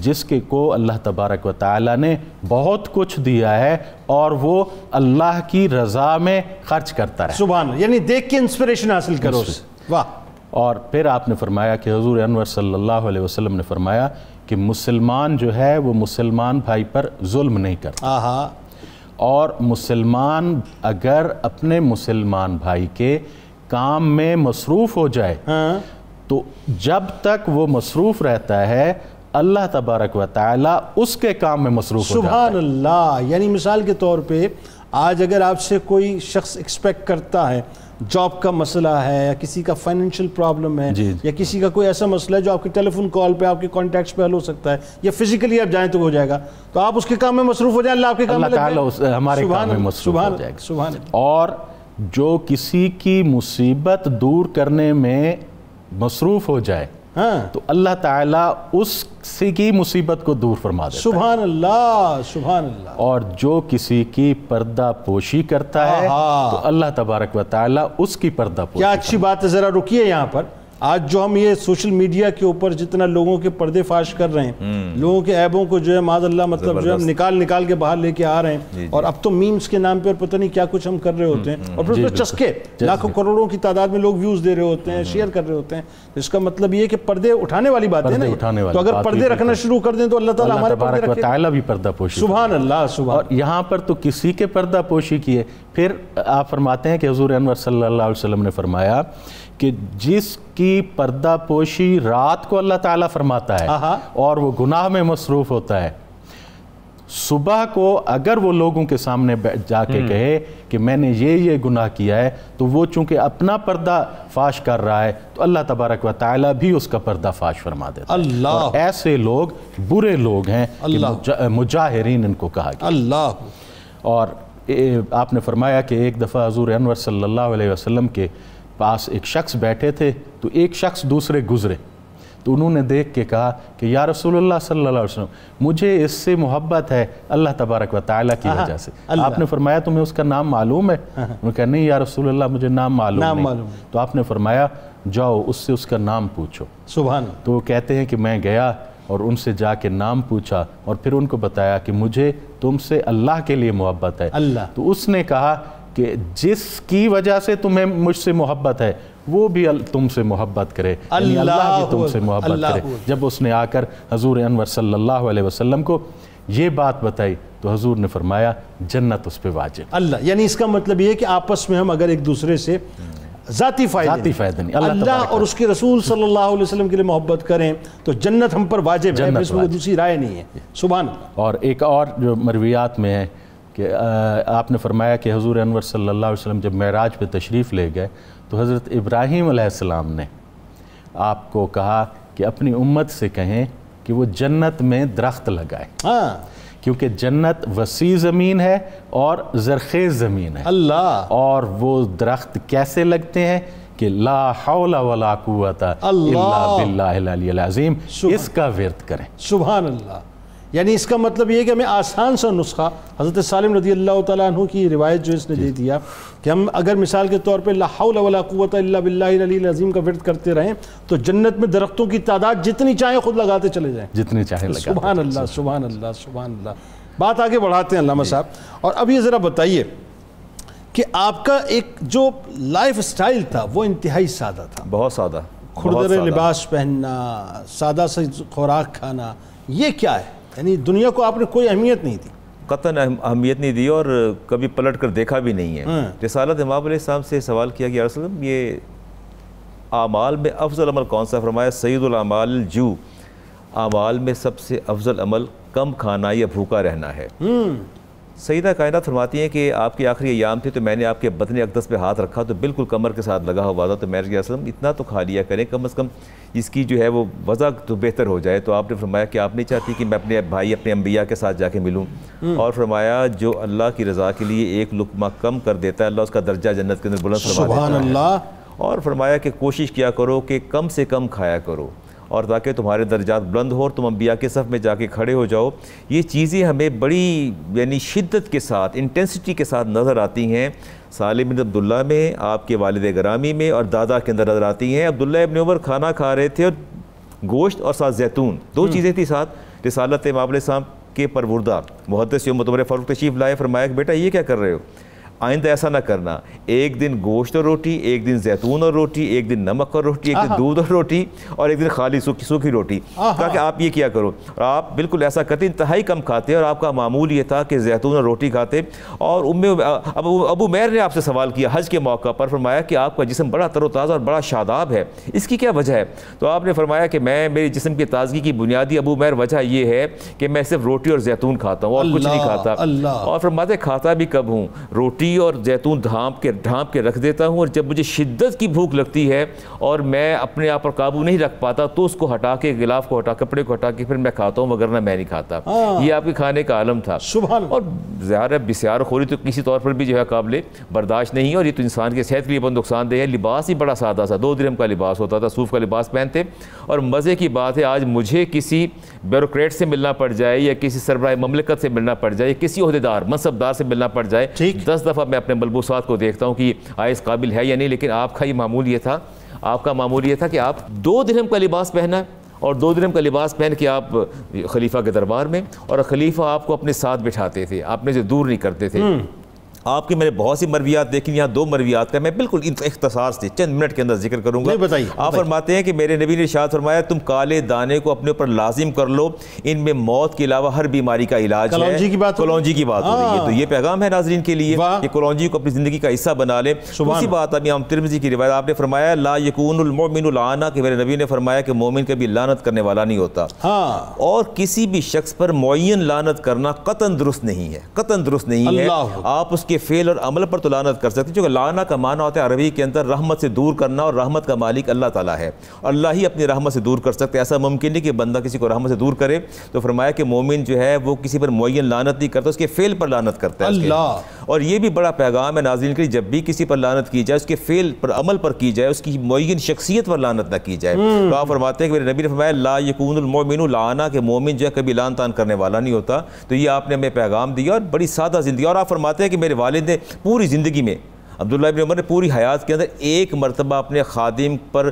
جس کے کو اللہ تبارک و تعالیٰ نے بہت کچھ دیا ہے اور وہ اللہ کی رضا میں خرچ کرتا رہے۔ سبحان اللہ، یعنی دیکھ کے انسپریشن حاصل کرو اس سے۔ واہ۔ اور پھر آپ نے فرمایا کہ حضور انور صلی اللہ علیہ وسلم نے فرمایا کہ مسلمان جو ہے وہ مسلمان بھائی پر ظلم نہیں کرتا، اور مسلمان اگر اپنے مسلمان بھائی کے کام میں مصروف ہو جائے تو جب تک وہ مصروف رہتا ہے اللہ تبارک و تعالیٰ اس کے کام میں مصروف ہو جاتا ہے۔ سبحان اللہ، یعنی مثال کے طور پہ آج اگر آپ سے کوئی شخص ایکسپیکٹ کرتا ہے، جاب کا مسئلہ ہے یا کسی کا فائنینشیل پرابلم ہے یا کسی کا کوئی ایسا مسئلہ ہے جو آپ کے ٹیلی فون کال پہ آپ کے کانٹیکٹس پہ حل ہو سکتا ہے یا فزیکلی آپ جائیں تو ہو جائے گا، تو آپ اس کے کام میں مصروف ہو جائیں، اللہ آپ کے کام میں لگ جائے، اللہ تعالیٰ ہمارے کام میں مصروف ہو جائے گا۔ سبحان اللہ۔ اور جو کسی کی مصیبت دور کرنے میں مصروف ہو جائے تو اللہ تعالیٰ اس کی مصیبت کو دور فرما دیتا ہے۔ سبحان اللہ، سبحان اللہ۔ اور جو کسی کی پردہ پوشی کرتا ہے تو اللہ تبارک و تعالیٰ اس کی پردہ پوشی۔ کیا اچھی بات ہے، ذرا رکیے یہاں پر۔ آج جو ہم یہ سوشل میڈیا کے اوپر جتنا لوگوں کے پردے فاش کر رہے ہیں، لوگوں کے عیبوں کو جو ہے معاذ اللہ مطلب جو ہے ہم نکال کے باہر لے کے آ رہے ہیں، اور اب تو میمز کے نام پہ اور پتہ نہیں کیا کچھ ہم کر رہے ہوتے ہیں، اور پھر چسکے لاکھوں کروڑوں کی تعداد میں لوگ ویوز دے رہے ہوتے ہیں، شیئر کر رہے ہوتے ہیں. اس کا مطلب یہ کہ پردے اٹھانے والی بات ہے نا. تو اگر پردے رکھنا شروع کر دیں تو اللہ تعالیٰ ہمارے پردے رکھے. تعالیٰ بھی پردہ پوشی. سبحان اللہ سبحان. اور یہاں پر تو کسی کے پردہ پوشی کی ہے. پھر آپ فرماتے ہیں کہ حضور انور صلی اللہ علیہ وسلم نے فرمایا کہ جس کی پردہ پوشی رات کو اللہ تعالیٰ فرماتا ہے اور وہ گناہ میں مصروف ہوتا ہے، صبح کو اگر وہ لوگوں کے سامنے جا کے کہے کہ میں نے یہ گناہ کیا ہے، تو وہ چونکہ اپنا پردہ فاش کر رہا ہے تو اللہ تبارک و تعالیٰ بھی اس کا پردہ فاش فرما دیتا ہے. اللہ. اور ایسے لوگ برے لوگ ہیں کہ مجاہرین ان کو کہا گیا. اللہ. اور آپ نے فرمایا کہ ایک دفعہ حضور انور صلی اللہ علیہ وسلم کے پاس ایک شخص بیٹھے تھے، تو ایک شخص دوسرے گزرے تو انہوں نے دیکھ کے کہا کہ یا رسول اللہ صلی اللہ علیہ وسلم، مجھے اس سے محبت ہے اللہ تبارک و تعالیٰ کی وجہ سے. آپ نے فرمایا تمہیں اس کا نام معلوم ہے؟ انہوں نے کہا نہیں یا رسول اللہ مجھے نام معلوم نہیں. تو آپ نے فرمایا جاؤ اس سے اس کا نام پوچھو. سبحان. تو وہ کہتے ہیں کہ میں گیا اور ان سے جا کے نام پوچھا اور پھر ان کو بتایا کہ مجھے تم سے اللہ کے لیے محبت ہے. تو اس نے کہا کہ جس کی وجہ سے تمہیں مجھ سے محبت ہے وہ بھی تم سے محبت کرے، یعنی اللہ بھی تم سے محبت کرے. جب اس نے آ کر حضور انور صلی اللہ علیہ وسلم کو یہ بات بتائی تو حضور نے فرمایا جنت اس پہ واجب. اللہ. یعنی اس کا مطلب یہ ہے کہ آپس میں ہم اگر ایک دوسرے سے ذاتی فائدہ نہیں، اللہ اور اس کے رسول صلی اللہ علیہ وسلم کے لیے محبت کریں تو جنت ہم پر واجب ہے، اس میں دوسری رائے نہیں ہے. سبحان. اور ایک اور جو مرویات میں ہے کہ آپ نے فرمایا کہ حضور انور صلی اللہ علیہ وسلم جب معراج پہ تشریف لے گئے تو حضرت ابراہیم علیہ السلام نے آپ کو کہا کہ اپنی امت سے کہیں کہ وہ جنت میں درخت لگائے، کیونکہ جنت وسیع زمین ہے اور زرخیز زمین ہے. اللہ. اور وہ درخت کیسے لگتے ہیں کہ لا حول ولا قوت الا باللہ العلی العظیم، اس کا ورد کریں. سبحان اللہ. یعنی اس کا مطلب یہ کہ ہمیں آسان سا نسخہ حضرت سالم رضی اللہ تعالیٰ عنہ کی روایت جو اس نے دے دیا کہ ہم اگر مثال کے طور پہ لا حول ولا قوت الا باللہ العلی العظیم کا ورد کرتے رہیں تو جنت میں درختوں کی تعداد جتنی چاہیں خود لگاتے چلے جائیں، جتنی چاہیں لگاتے. سبحان اللہ سبحان اللہ سبحان اللہ. بات آگے بڑھاتے ہیں علامہ صاحب. اور اب یہ ذرا بتائیے کہ آپ کا ایک جو لائف سٹائل تھا وہ انتہائی سادہ تھا، بہت سادہ، کھردرے لباس پہننا، سادہ سے خوراک کھانا، یہ کیا ہے؟ یعنی دنیا کو آپ نے کوئی اہمیت نہیں دی، قطعاً اہمیت نہیں دی اور کبھی پلٹ کر دیکھا بھی نہیں ہے. رسالت امام علیہ السلام سے سوال کیا گیا رسول اللہ یہ اعمال میں افضل عمل کون سا؟ فرمایا سید الاعمال الجوع، اعمال میں سب سے افضل عمل کم کھانا یا بھوکا رہنا ہے. سیدہ کائنات فرماتی ہیں کہ آپ کی آخری ایام تھے تو میں نے آپ کے بدن اقدس پہ ہاتھ رکھا تو بالکل کمر کے ساتھ لگا ہوا تھا، تو میں نے کہا وسلم اتنا تو کھا لیا کریں، کم از کم اس کی جو ہے وہ وضع تو بہتر ہو جائے. تو آپ نے فرمایا کہ آپ نہیں چاہتی کہ میں اپنے بھائی اپنے انبیاء کے ساتھ جا کے ملوں؟ اور فرمایا جو اللہ کی رضا کے لیے ایک لقمہ کم کر دیتا ہے اللہ اس کا درجہ جنت کے اندر بلند فرما دیتا ہے. سبحان اللہ. اور فرمایا کہ کوشش کیا کرو کہ کم سے کم کھایا کرو اور تاکہ تمہارے درجات بلند ہو اور تم انبیاء کے صف میں جا کے کھڑے ہو جاؤ. یہ چیزیں ہمیں بڑی یعنی شدت کے ساتھ انٹینسٹی کے ساتھ نظر آتی ہیں سالم بن عبداللہ میں، آپ کے والد گرامی میں اور دادا کے اندر نظر آتی ہیں. عبداللہ ابن عمر کھانا کھا رہے تھے اور گوشت اور ساتھ زیتون، دو چیزیں تھی ساتھ. رسالت امام علیہ السلام کے پروردہ محدث امت عمر فاروق تشریف لائے، فرمایا کہ بیٹا یہ کیا کر رہے ہو؟ آئندہ ایسا نہ کرنا، ایک دن گوشت اور روٹی، ایک دن زیتون اور روٹی، ایک دن نمک اور روٹی، ایک دن دودھ اور روٹی اور ایک دن خالی سوکھی روٹی. تاکہ آپ یہ کیا کرو. اور آپ بالکل ایسا کرتے، انتہائی کم کھاتے اور آپ کا معمول یہ تھا کہ زیتون اور روٹی کھاتے. اور ابو میر نے آپ سے سوال کیا حج کے موقع پر، فرمایا کہ آپ کا جسم بڑا تر و تازہ اور بڑا شاداب ہے، اس کی کیا وجہ ہے؟ تو آپ نے فرمایا کہ میری جسم کی تازگی کی بنیادی ابو میر وجہ یہ ہے کہ میں صرف روٹی اور زیتون کھاتا ہوں اور کچھ نہیں کھاتا. اور فرماتے کھاتا بھی کب ہوں، روٹی اور زیتون ڈھانپ کے رکھ دیتا ہوں، اور جب مجھے شدت کی بھوک لگتی ہے اور میں اپنے آپ پر قابو نہیں رکھ پاتا تو اس کو ہٹا کے، غلاف کو ہٹا، کپڑے کو ہٹا کے پھر میں کھاتا ہوں، وگرنہ میں نہیں کھاتا. یہ آپ کے کھانے کا عالم تھا. اور ظاہر ہے بسیار خوری تو کسی طور پر بھی جو ہے قابل برداشت نہیں، اور یہ تو انسان کے صحت کے لیے بہت نقصان دہ ہے. لباس ہی بڑا سادہ سا 2 درہم کا لباس ہوتا تھا، صوف کا لباس پہنتے. اور مزے کی بات ہے آج مجھے کسی بیوروکریٹ سے ملنا پڑ جائے یا کسی سربراہ مملکت سے ملنا پڑ جائے، کسی عہدیدار منصبدار سے ملنا پڑ جائے، 10 دفعہ میں اپنے ملبوسات کو دیکھتا ہوں کہ آیا اس قابل ہے یا نہیں. لیکن آپ کا یہ معمول یہ تھا، آپ کا معمول یہ تھا کہ آپ 2 درہم کا لباس پہنا ہے اور 2 درہم کا لباس پہن کے آپ خلیفہ کے دربار میں، اور خلیفہ آپ کو اپنے ساتھ بٹھاتے تھے، اپنے سے دور نہیں کرتے تھے۔ آپ کی میں نے بہت سی مرویات دیکھی، یہاں 2 مرویات کا میں بالکل اختصار سے چند منٹ کے اندر ذکر کروں گا۔ آپ فرماتے ہیں کہ میرے نبی نے ارشاد فرمایا تم کالے دانے کو اپنے اوپر لازم کر لو، ان میں موت کے علاوہ ہر بیماری کا علاج ہے۔ کلونجی کی بات ہو رہی ہے، تو یہ پیغام ہے ناظرین کے لیے کہ کلونجی کو اپنی زندگی کا حصہ بنا لیں۔ اسی بات ابھی امام ترمذی کی روایت آپ نے فرمایا لا یکون المؤمن لعانا، کہ میرے نبی نے فرمایا کہ مومن کبھی لعنت کرنے والا نہیں ہوتا، اور کسی بھی شخص پر معین لعنت کرنا قطعاً درست نہیں ہے، قطعاً درست نہیں ہے۔ آپ اس کے فعل اور عمل پر تو لعنت کر سکتے ہیں، کیونکہ لعنہ کا معنی ہوتا ہے عربی کے اندر رحمت سے دور کرنا، اور رحمت کا مالک اللہ تعالیٰ ہے، اللہ ہی اپنی رحمت سے دور کر سکتے ہیں۔ ایسا ممکن نہیں کہ بندہ کسی کو رحمت سے دور کرے، تو فرمایا کہ مومن جو ہے وہ کسی پر معین لعنت نہیں کرتا، اس کے فعل پر لعنت کرتا ہے اللہ۔ اور یہ بھی بڑا پیغام ہے ناظرین کے لیے، جب بھی کسی پر لعنت کی جائے اس کے فعل پر عمل پر کی جائے، اس کی معین شخصیت پر لعنت نہ کی جائے۔ تو آپ فرماتے ہیں کہ میرے نبی نے فرمایا لا یکون المؤمن لعانا، کہ مومن جو ہے کبھی لعن طعن کرنے والا نہیں ہوتا۔ تو یہ آپ نے ہمیں پیغام دیا، اور بڑی سادہ زندگی۔ اور آپ فرماتے ہیں کہ میرے والد نے پوری زندگی میں، عبداللہ ابن عمر نے پوری حیات کے اندر ایک مرتبہ اپنے خادم پر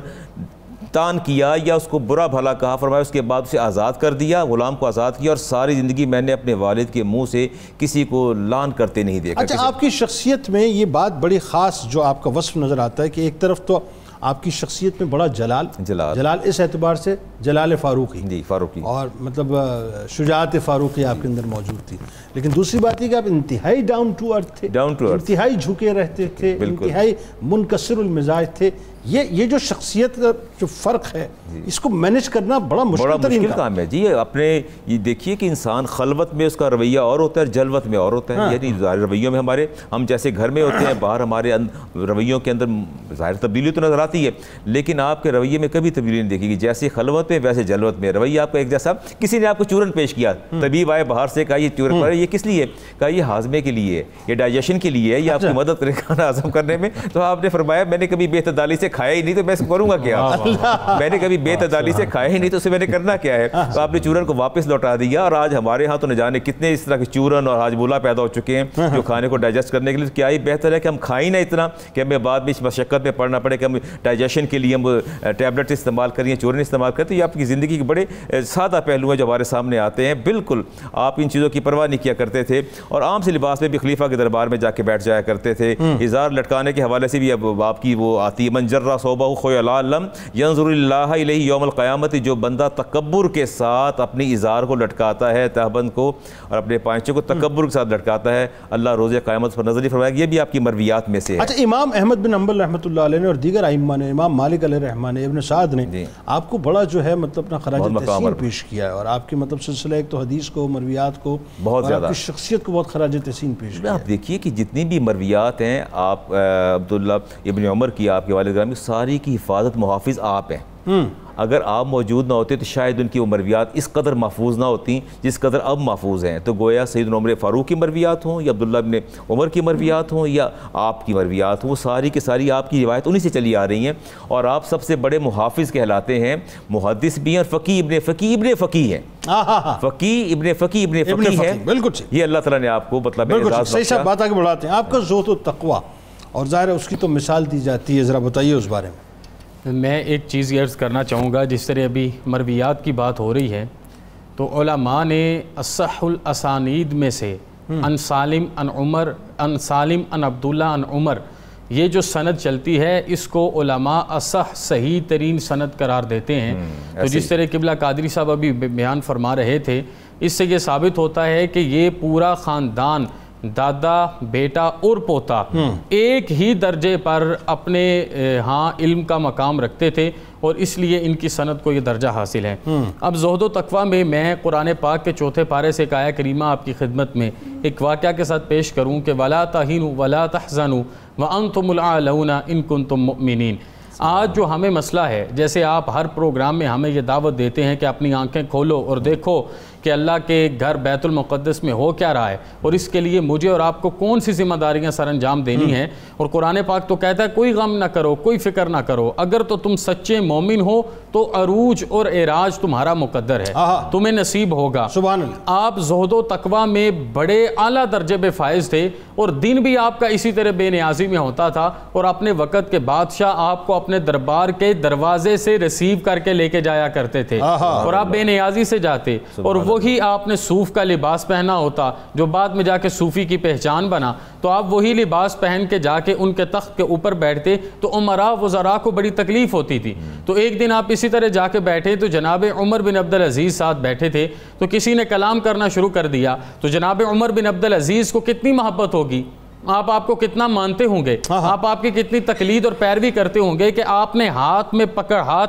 تان کیا یا اس کو برا بھلا کہا، فرمایا اس کے بعد اسے آزاد کر دیا، غلام کو آزاد کیا، اور ساری زندگی میں نے اپنے والد کے منہ سے کسی کو لعن کرتے نہیں دیکھا۔ اچھا، آپ کی شخصیت میں یہ بات بڑی خاص جو آپ کا وصف نظر آتا ہے کہ ایک طرف تو آپ کی شخصیت میں بڑا جلال اس اعتبار سے جلال فاروقی اور مطلب شجاعت فاروقی آپ کے اندر موجود تھی، لیکن دوسری بات یہ کہ آپ انتہائی ڈاؤن ٹو ارتھ تھے، انتہائی جھکے رہتے تھے، انتہائی منکسر المزاج تھے۔ یہ جو شخصیت کا جو فرق ہے اس کو مینیج کرنا بڑا مشکل کام ہے جی۔ اپنے یہ دیکھیے کہ انسان خلوت میں اس کا رویہ اور ہوتا ہے، جلوت میں اور ہوتا ہے، یعنی ظاہر رویوں میں ہمارے ہم جیسے گھر میں ہوتے ہیں، باہر ہمارے رویوں کے اندر ظاہر تبدیلی تو نظر آتی ہے، لیکن آپ کے رویے میں کبھی تبدیلی نہیں دیکھے گی، جیسے خلوت میں ویسے جلوت میں رویہ آپ کا ایک جیسا۔ کسی نے آپ کو چورن پیش کیا، طبیب آئے باہر سے، کہا یہ چورن پر ہے، یہ کس لیے؟ کہا یہ ہاضمے کے لیے، یہ ڈائجیشن کے لیے ہے، یہ آپ کی مدد کرے کھانا ہضم کرنے میں۔ تو آپ نے فرمایا میں نے کبھی بے اعتدالی سے کھایا ہی نہیں، تو میں کروں گا کیا؟ میں نے کبھی بے اعتدالی سے کھایا ہی نہیں، تو اسے میں نے کرنا کیا ہے؟ تو آپ نے چورن کو واپس لوٹا دیا، اور آج ہمارے ہاں تو نہ جانے کتنے اس طرح کے چورن اور ہاجبولا پیدا ہو چکے ہیں جو کھانے کو ڈائجسٹ کرنے کے لیے۔ کیا ہی بہتر ہے کہ ہم کھائیں نہ اتنا کہ ہمیں بعد میں اس مشقت میں پڑنا پڑے کہ ہم ڈائجیشن کے لیے ہم ٹیبلٹ استعمال کریے، چورن استعمال کریں۔ تو یہ آپ کی زندگی کے بڑے سادہ پہلو ہیں جو ہمارے سامنے آتے ہیں۔ بالکل آپ ان چیزوں کی پرواہ نہیں کیا کرتے تھے، اور عام سے لباس میں بھی خلیفہ کے دربار میں جا کے بیٹھ جایا کرتے تھے۔ ازار لٹکانے کے حوالے سے بھی اب آپ کی وہ آتی ہے من جرّ ثوبہ خیلاء لم ینظر اللہ الیہ یوم القیامت، جو بندہ تکبر کے ساتھ اپنی ازار کو لٹکاتا ہے، تہبند کو اور اپنے پائنچے کو تکبر کے ساتھ لٹکاتا ہے، اللہ روز قیامت پر نظر نہیں فرمائے گا۔ یہ بھی آپ کی مرویات میں سے ہے۔ اچھا، امام احمد بن حنبل رحمۃ اللہ علیہ نے اور دیگر ائمہ نے، امام مالک علیہ رحمہ نے، ابن سعد نے آپ کو بڑا جو ہے مطلب اپنا خراج تحسین پیش کیا ہے، اور آپ کے مطلب سلسلہ ایک تو حدیث کو، مرویات کو، بہت زیادہ، آپ کی شخصیت کو بہت خراج تحسین پیش کیا ہے۔ آپ دیکھیے کہ جتنی بھی مرویات ہیں آپ عبداللہ ابن عمر کی، آپ کے والد گرامی، ساری کی حفاظت محافظ آپ ہیں۔ اگر آپ موجود نہ ہوتے تو شاید ان کی وہ مرویات اس قدر محفوظ نہ ہوتی جس قدر اب محفوظ ہیں۔ تو گویا سیدنا عمر فاروق کی مرویات ہوں یا عبداللہ ابن عمر کی مرویات ہوں یا آپ کی مرویات ہوں، وہ ساری کی ساری آپ کی روایت انہی سے چلی آ رہی ہیں، اور آپ سب سے بڑے محافظ کہلاتے ہیں، محدث بھی ہیں، اور فقیہ ابن فقیہ ہیں، فقیہ ابن فقیہ ہے۔ بالکل یہ اللہ تعالیٰ نے آپ کو مطلب صحیح صاحب بات آگے بڑھاتے ہیں۔ آپ کا زہد و تقویٰ، اور ظاہر ہے اس کی تو مثال دی جاتی ہے، ذرا بتائیے اس بارے میں۔ میں ایک چیز عرض کرنا چاہوں گا، جس طرح ابھی مرویات کی بات ہو رہی ہے، تو علماء نے اصح الاسانید میں سے ان سالم ان عمر، ان سالم ان عبداللہ ان عمر، یہ جو سند چلتی ہے اس کو علماء اصح صحیح ترین سند قرار دیتے ہیں۔ تو جس طرح قبلہ قادری صاحب ابھی بیان فرما رہے تھے، اس سے یہ ثابت ہوتا ہے کہ یہ پورا خاندان، دادا، بیٹا اور پوتا ایک ہی درجے پر اپنے ہاں علم کا مقام رکھتے تھے، اور اس لیے ان کی سند کو یہ درجہ حاصل ہے۔ اب زہد و تقویٰ میں قرآن پاک کے 4 پارے سے ایک آیہ کریمہ آپ کی خدمت میں ایک واقعہ کے ساتھ پیش کروں کہ وَلَا تَهِنُوا وَلَا تَحْزَنُوا وَأَنْتُمُ الْأَعْلَوْنَ إِن كُنتُم مُؤْمِنِينَ۔ آج جو ہمیں مسئلہ ہے، جیسے آپ ہر پروگرام میں ہمیں یہ دعوت دیتے ہیں کہ اپنی آنکھیں کھولو اور دیکھو کہ اللہ کے گھر بیت المقدس میں ہو کیا رہا ہے اور اس کے لیے مجھے اور آپ کو کون سی ذمہ داریاں سر انجام دینی ہیں. اور قرآن پاک تو کہتا ہے کوئی غم نہ کرو, کوئی فکر نہ کرو, اگر تو تم سچے مومن ہو تو عروج اور اعراج تمہارا مقدر ہے, تمہیں نصیب ہوگا. سبحان اللہ. آپ زہد و تقوی میں بڑے اعلیٰ درجے پہ فائز تھے اور دن بھی آپ کا اسی طرح بے نیازی میں ہوتا تھا, اور اپنے وقت کے بادشاہ آپ کو اپنے دربار کے دروازے سے ریسیو کر کے لے کے جایا کرتے تھے اور آپ بے نیازی سے جاتے, اور وہی آپ نے صوف کا لباس پہنا ہوتا جو بعد میں جا کے صوفی کی پہچان بنا, تو آپ وہی لباس پہن کے جا کے ان کے تخت کے اوپر بیٹھتے تو عمراء وزراء کو بڑی تکلیف ہوتی تھی. تو ایک دن آپ اسی طرح جا کے بیٹھے تو جناب عمر بن عبدالعزیز ساتھ بیٹھے تھے, تو کسی نے کلام کرنا شروع کر دیا, تو جناب عمر بن عبدالعزیز کو کتنی محبت ہوگی, آپ کو کتنا مانتے ہوں گے, آپ کی کتنی تقلید اور پیروی کرتے ہوں گے کہ آپ نے ہاتھ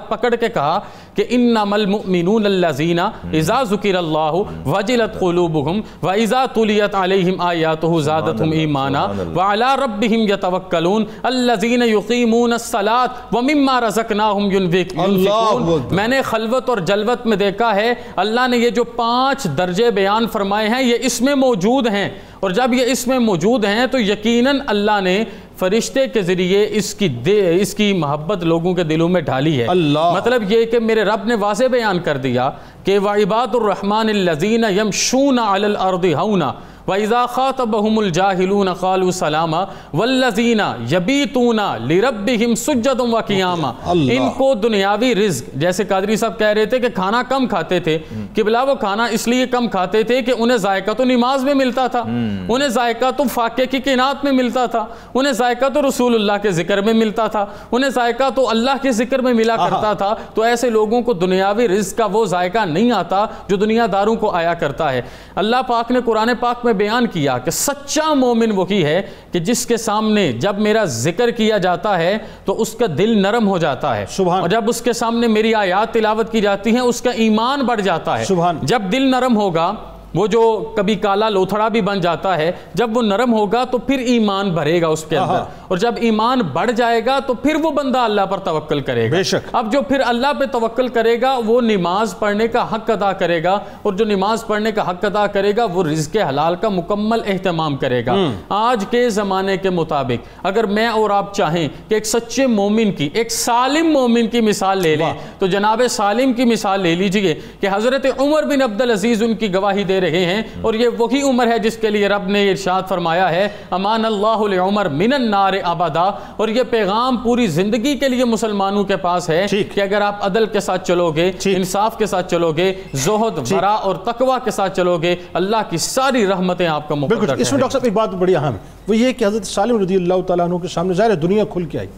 پکڑ کے کہا کہ انما المؤمنون الذین اذا ذکر اللہ وجلت قلوبہم واذا تلیت علیہم آیاتہ زادتہم ایمانا وعلی ربہم یتوکلون الذین یقیمون الصلاۃ ومما رزقناہم ینفقون. میں نے خلوت اور جلوت میں دیکھا ہے اللہ نے یہ جو 5 درجے بیان فرمائے ہیں یہ اس میں موجود ہیں, اور جب یہ اس میں موجود ہیں تو یقیناً اللہ نے فرشتے کے ذریعے اس کی محبت لوگوں کے دلوں میں ڈالی ہے. مطلب یہ کہ میرے رب نے واضح بیان کر دیا کہ وَعِبَادُ الرَّحْمَنِ الَّذِينَ يَمْشُونَ عَلَى الْأَرْضِ هَوْنًا وَإِذَا خَاطَبَهُمُ الْجَاهِلُونَ قَالُوا سَلَامًا وَالَّذِينَ يَبِيتُونَ لِرَبِّهِمْ سُجَّدًا وَقِيَامًا. ان کو دنیاوی رزق, جیسے قادری صاحب کہہ رہے تھے کہ کھانا کم کھاتے تھے, قبلہ وہ کھانا اس لیے کم کھاتے تھے کہ انہیں ذائقہ تو نماز میں ملتا تھا, انہیں ذائقہ تو فاقے کی قناعت میں ملتا تھا, انہیں ذائقہ تو رسول اللہ کے ذکر میں ملتا تھا, انہیں ذائقہ تو اللہ کے ذکر میں ملا کرتا تھا. تو ایسے لوگوں کو دنیاوی رزق کا وہ ذائقہ نہیں آتا جو دنیا داروں کو آیا کرتا ہے. اللہ پاک نے قرآن پاک میں بیان کیا کہ سچا مومن وہی ہے کہ جس کے سامنے جب میرا ذکر کیا جاتا ہے تو اس کا دل نرم ہو جاتا ہے, اور جب اس کے سامنے میری آیات تلاوت کی جاتی ہیں اس کا ایمان بڑھ جاتا ہے. جب دل نرم ہوگا, وہ جو کبھی کالا لوتھڑا بھی بن جاتا ہے, جب وہ نرم ہوگا تو پھر ایمان بڑھے گا اس کے اندر, اور جب ایمان بڑھ جائے گا تو پھر وہ بندہ اللہ پر توکل کرے گا. اب جو پھر اللہ پہ توکل کرے گا وہ نماز پڑھنے کا حق ادا کرے گا, اور جو نماز پڑھنے کا حق ادا کرے گا وہ رزق حلال کا مکمل اہتمام کرے گا. آج کے زمانے کے مطابق اگر میں اور آپ چاہیں کہ ایک سچے مومن کی, ایک سالم مومن کی مثال لے لیں تو جناب سالم کی مثال لے لیجئے کہ حضرت عمر بن عبدالعزیز ان کی گواہی دے رہے ہیں, اور یہ وہی عمر ہے جس کے لیے رب نے ارشاد فرمایا ہے امان اللہ لعمر من النار ابدا. اور یہ پیغام پوری زندگی کے لیے مسلمانوں کے پاس ہے کہ اگر آپ عدل کے ساتھ چلو گے, انصاف کے ساتھ چلو گے, زہد ورع اور تقوی کے ساتھ چلو گے, اللہ کی ساری رحمتیں آپ کا مقدر ہیں. اس میں ڈاکٹر صاحب ایک بات بڑی اہم ہے, وہ یہ کہ حضرت سالم رضی اللہ تعالیٰ عنہ کے سامنے ظاہر ہے دنیا کھل کے آئی,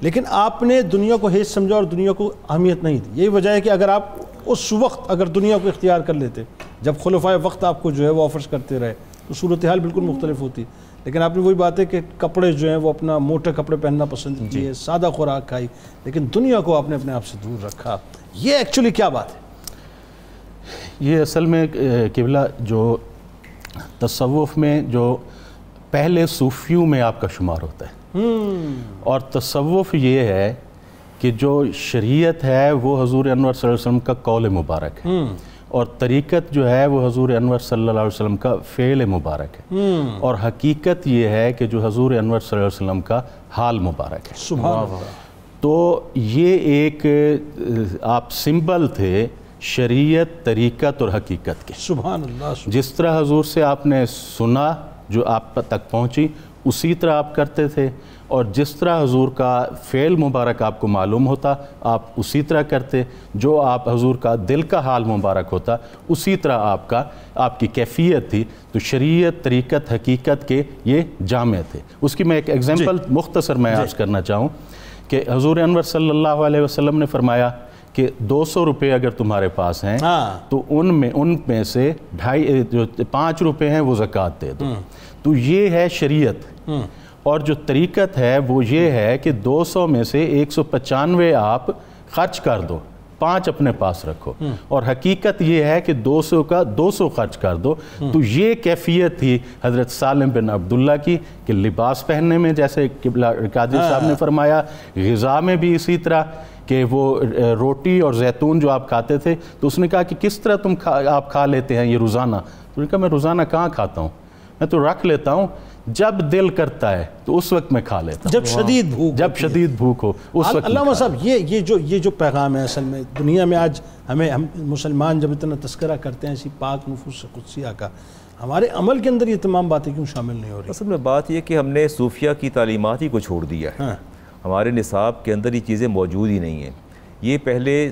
لیکن آپ نے دنیا کو ہیچ سمجھا اور دنیا کو اہمیت نہیں دی. یہی وجہ ہے کہ اگر آپ اس وقت اگر دنیا کو اختیار کر لیتے جب خلفائے وقت آپ کو جو ہے وہ آفرز کرتے رہے تو صورتحال بالکل مختلف ہوتی. لیکن آپ نے وہی بات ہے کہ کپڑے جو ہیں وہ اپنا موٹے کپڑے پہننا پسند کیے, سادہ خوراک کھائی, لیکن دنیا کو آپ نے اپنے آپ سے دور رکھا. یہ ایکچولی کیا بات ہے؟ یہ اصل میں قبلہ جو تصوف میں جو پہلے صوفیوں میں آپ کا شمار ہوتا ہے, اور تصوف یہ ہے کہ جو شریعت ہے وہ حضور انور صلی اللہ علیہ وسلم کا قول مبارک ہے, اور طریقت جو ہے وہ حضور انور صلی اللہ علیہ وسلم کا فعل مبارک ہے, اور حقیقت یہ ہے کہ جو حضور انور صلی اللہ علیہ وسلم کا حال مبارک ہے. سبحان اللہ. تو یہ ایک آپ سمبل تھے شریعت, طریقت اور حقیقت کے. سبحان اللہ. جس طرح حضور سے آپ نے سنا جو آپ تک پہنچی اسی طرح آپ کرتے تھے, اور جس طرح حضور کا فعل مبارک آپ کو معلوم ہوتا آپ اسی طرح کرتے, جو آپ حضور کا دل کا حال مبارک ہوتا اسی طرح آپ کی کیفیت تھی. تو شریعت, طریقت, حقیقت کے یہ جامع تھے. اس کی میں ایک ایگزامپل مختصر میں عرض کرنا چاہوں کہ حضور انور صلی اللہ علیہ وسلم نے فرمایا کہ 200 روپے اگر تمہارے پاس ہیں تو ان میں سے 5 روپے ہیں وہ زکوٰۃ دے دو. تو یہ ہے شریعت. اور جو طریقت ہے وہ یہ ہے کہ 200 میں سے 195 آپ خرچ کر دو, 5 اپنے پاس رکھو. اور حقیقت یہ ہے کہ 200 کا 200 خرچ کر دو. تو یہ کیفیت تھی حضرت سالم بن عبداللہ کی کہ لباس پہننے میں جیسے قادری صاحب نے فرمایا, غذا میں بھی اسی طرح, کہ وہ روٹی اور زیتون جو آپ کھاتے تھے تو اس نے کہا کہ کس طرح آپ کھا لیتے ہیں یہ روزانہ؟ تو نے کہا میں روزانہ کہاں کھاتا ہوں، میں تو رکھ لیتا ہوں، جب دل کرتا ہے تو اس وقت میں کھا لیتا ہوں، جب شدید بھوک ہو اس وقت۔ علامہ صاحب یہ جو پیغام ہے اصل میں دنیا میں آج ہم مسلمان جب اتنا تذکرہ کرتے ہیں اسی پاک نفوس قدسیہ کا، ہمارے عمل کے اندر یہ تمام باتیں کیوں شامل نہیں ہو رہی؟ اصل میں بات یہ کہ ہم نے صوفیہ کی تعلیمات ہی کو چھوڑ دیا ہے، ہمارے نصاب کے اندر یہ چیزیں موجود ہی نہیں ہیں۔ یہ پہلے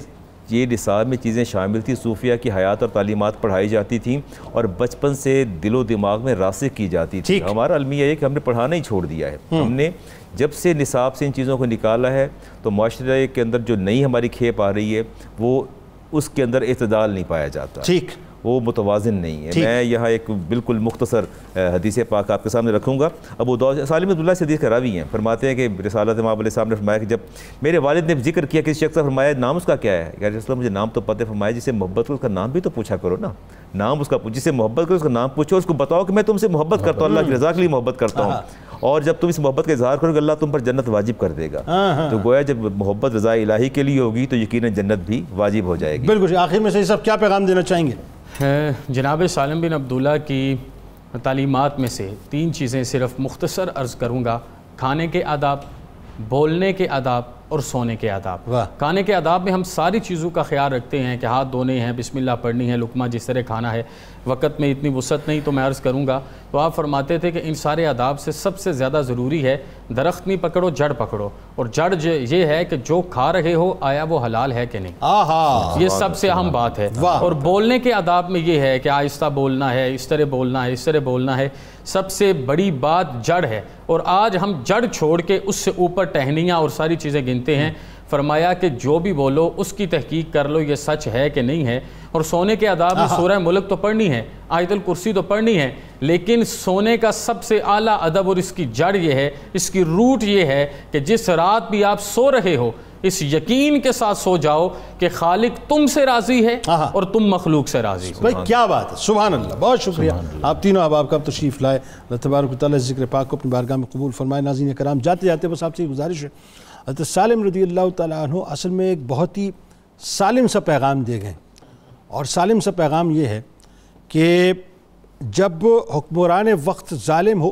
یہ نصاب میں چیزیں شامل تھی، صوفیہ کی حیات اور تعلیمات پڑھائی جاتی تھیں اور بچپن سے دل و دماغ میں راسخ کی جاتی تھی۔ ہمارا المیہ یہ کہ ہم نے پڑھانا ہی چھوڑ دیا ہے، ہم نے جب سے نصاب سے ان چیزوں کو نکالا ہے تو معاشرے کے اندر جو نئی ہماری کھیپ آ رہی ہے وہ اس کے اندر اعتدال نہیں پایا جاتا، وہ متوازن نہیں ہے۔ میں یہاں ایک بالکل مختصر حدیث پاک آپ کے سامنے رکھوں گا۔ ابو داؤد سالم عبداللہ سے حدیث کا راوی ہیں، فرماتے ہیں کہ رسالت امام علیہ السلام نے فرمایا کہ جب میرے والد نے ذکر کیا کسی شخص کا، فرمایا نام اس کا کیا ہے؟ کہ رسول اللہ مجھے نام تو پتہ ہے۔ فرمایا جسے محبت کرو اس کا نام بھی تو پوچھا کرو نا، نام اس کا جسے محبت کرو اس کا نام پوچھو، اس کو بتاؤ کہ میں تم سے محبت کرتا ہوں، اللہ کی رضا کے لیے محبت کرتا ہوں، اور جب تم اس محبت کا اظہار کرو گے اللہ تم پر جنت واجب کر دے گا۔ تو گویا جب محبت رضا الہی کے لیے ہوگی تو یقیناً جنت بھی واجب ہو جائے گی۔ بالکل۔ آخر میں صاحب کیا پیغام دینا چاہیں گے؟ جناب سالم بن عبداللہ کی تعلیمات میں سے 3 چیزیں صرف مختصر عرض کروں گا: کھانے کے آداب، بولنے کے آداب اور سونے کے آداب۔ کھانے کے آداب میں ہم ساری چیزوں کا خیال رکھتے ہیں کہ ہاتھ دھونے ہیں، بسم اللہ پڑھنی ہے، لقمہ جس طرح کھانا ہے۔ وقت میں اتنی وسعت نہیں تو میں عرض کروں گا، تو آپ فرماتے تھے کہ ان سارے آداب سے سب سے زیادہ ضروری ہے درخت نہیں پکڑو جڑ پکڑو، اور جڑ یہ ہے کہ جو کھا رہے ہو آیا وہ حلال ہے کہ نہیں، یہ سب سے اہم بات ہے۔ اور بولنے کے آداب میں یہ ہے کہ آہستہ بولنا ہے، اس طرح بولنا ہے، اس طرح بولنا ہے، سب سے بڑی بات جڑ ہے، اور آج ہم جڑ چھوڑ کے اس سے اوپر ٹہنیاں اور ساری چیزیں گنتے ہیں۔ فرمایا کہ جو بھی بولو اس کی تحقیق کر لو یہ سچ ہے کہ نہیں ہے۔ اور سونے کے آداب میں سورہ ملک تو پڑھنی ہے، آیت الکرسی تو پڑھنی ہے، لیکن سونے کا سب سے اعلیٰ ادب اور اس کی جڑ یہ ہے، اس کی روٹ یہ ہے کہ جس رات بھی آپ سو رہے ہو اس یقین کے ساتھ سو جاؤ کہ خالق تم سے راضی ہے اور تم مخلوق سے راضی ہو۔ بھائی کیا بات ہے، سبحان اللہ، بہت شکریہ آپ تینوں احباب کا تشریف لائے۔ اللہ تبارک و تعالیٰ ذکر پاک کو اپنی بارگاہ میں قبول فرمائے۔ ناظرین کرام، جاتے جاتے بس آپ سے گزارش ہے، حضرت سالم رضی اللہ تعالیٰ عنہ اصل میں ایک بہت ہی سالم سا پیغام دے گئے، اور سالم سا پیغام یہ ہے کہ جب حکمران وقت ظالم ہو،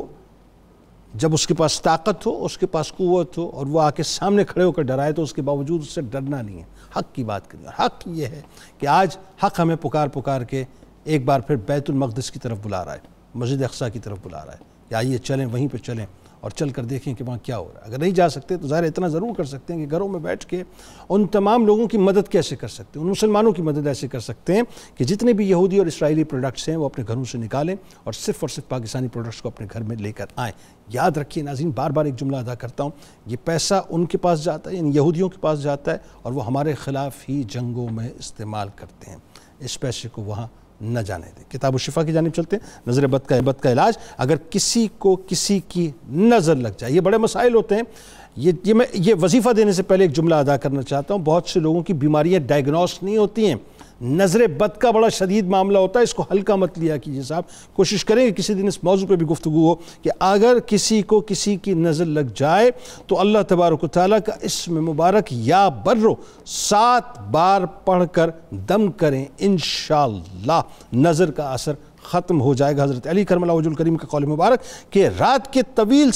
جب اس کے پاس طاقت ہو، اس کے پاس قوت ہو، اور وہ آ کے سامنے کھڑے ہو کر ڈرائے تو اس کے باوجود اس سے ڈرنا نہیں ہے، حق کی بات کریں۔ حق یہ ہے کہ آج حق ہمیں پکار کے ایک بار پھر بیت المقدس کی طرف بلا رہا ہے، مسجد اقصیٰ کی طرف بلا رہا ہے کہ آئیے چلیں، وہیں پہ چلیں اور چل کر دیکھیں کہ وہاں کیا ہو رہا ہے۔ اگر نہیں جا سکتے تو ظاہر اتنا ضرور کر سکتے ہیں کہ گھروں میں بیٹھ کے ان تمام لوگوں کی مدد کیسے کر سکتے ہیں، ان مسلمانوں کی مدد ایسے کر سکتے ہیں کہ جتنے بھی یہودی اور اسرائیلی پروڈکٹس ہیں وہ اپنے گھروں سے نکالیں اور صرف پاکستانی پروڈکٹس کو اپنے گھر میں لے کر آئیں۔ یاد رکھیے ناظرین، بار بار ایک جملہ ادا کرتا ہوں، یہ پیسہ ان کے پاس جاتا ہے، یعنی یہودیوں کے پاس جاتا ہے، اور وہ ہمارے خلاف ہی جنگوں میں استعمال کرتے ہیں۔ اس پیسے کو وہاں نہ جانے دیں۔ کتاب الشفا کی جانب چلتے ہیں۔ نظر بد کا علاج، اگر کسی کو کسی کی نظر لگ جائے، یہ بڑے مسائل ہوتے ہیں۔ یہ وظیفہ دینے سے پہلے ایک جملہ ادا کرنا چاہتا ہوں، بہت سے لوگوں کی بیماریاں ڈائگنوس نہیں ہوتی ہیں، نظر بد کا بڑا شدید معاملہ ہوتا ہے، اس کو ہلکا مت لیا کیجیے صاحب۔ کوشش کریں کہ کسی دن اس موضوع پہ بھی گفتگو ہو کہ اگر کسی کو کسی کی نظر لگ جائے تو اللہ تبارک و تعالیٰ کا اسم مبارک یا برو 7 بار پڑھ کر دم کریں، انشاءاللہ نظر کا اثر ختم ہو جائے گا۔ حضرت علی کرم اللہ وجہ الکریم کا قول مبارک کہ رات کے طویل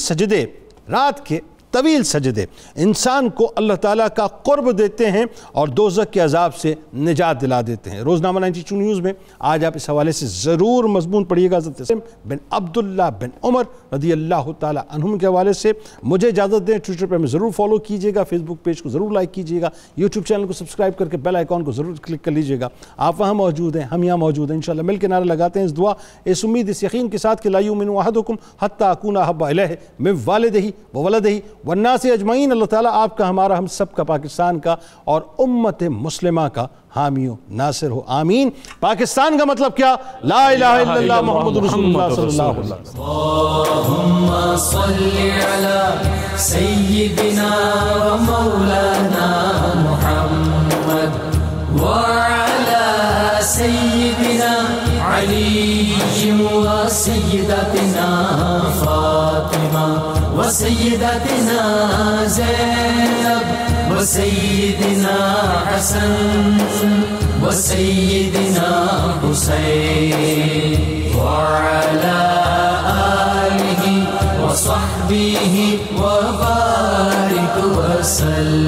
سجدے انسان کو اللہ تعالیٰ کا قرب دیتے ہیں اور دوزخ کے عذاب سے نجات دلا دیتے ہیں۔ روزنامہ 92 نیوز میں آج آپ اس حوالے سے ضرور مضمون پڑھیے گا۔ حضرت سالم بن عبداللہ بن عمر رضی اللہ تعالیٰ عنہم کے حوالے سے۔ مجھے اجازت دیں، ٹویٹر پہ ہمیں ضرور فالو کیجیے گا، فیس بک پیج کو ضرور لائک کیجیے گا، یوٹیوب چینل کو سبسکرائب کر کے بیل آئیکن کو ضرور کلک کر لیجیے گا۔ آپ وہاں موجود ہیں، ہم یہاں موجود ہیں، انشاءاللہ مل کے نعرہ لگاتے ہیں اس دعا، اس امید، اس یقین کے ساتھ کہ لا یؤمن احدکم حتی اکون احب الیہ من والدہ وولدہ والناس اجمعین۔ اللہ تعالیٰ آپ کا، ہمارا، ہم سب کا، پاکستان کا اور امت مسلمہ کا حامی و ناصر ہو، آمین۔ پاکستان کا مطلب کیا؟ لا الہ الا اللہ محمد رسول اللہ صلی اللہ علیہ وسلم۔ اللہم صلی علی سیدنا و مولانا محمد وعلی سیدنا علی و سیدتنا فاطمہ و سیدتنا زینب وسيدنا حسن وسيدنا حسين وعلى آله وصحبه وبارك وسلم.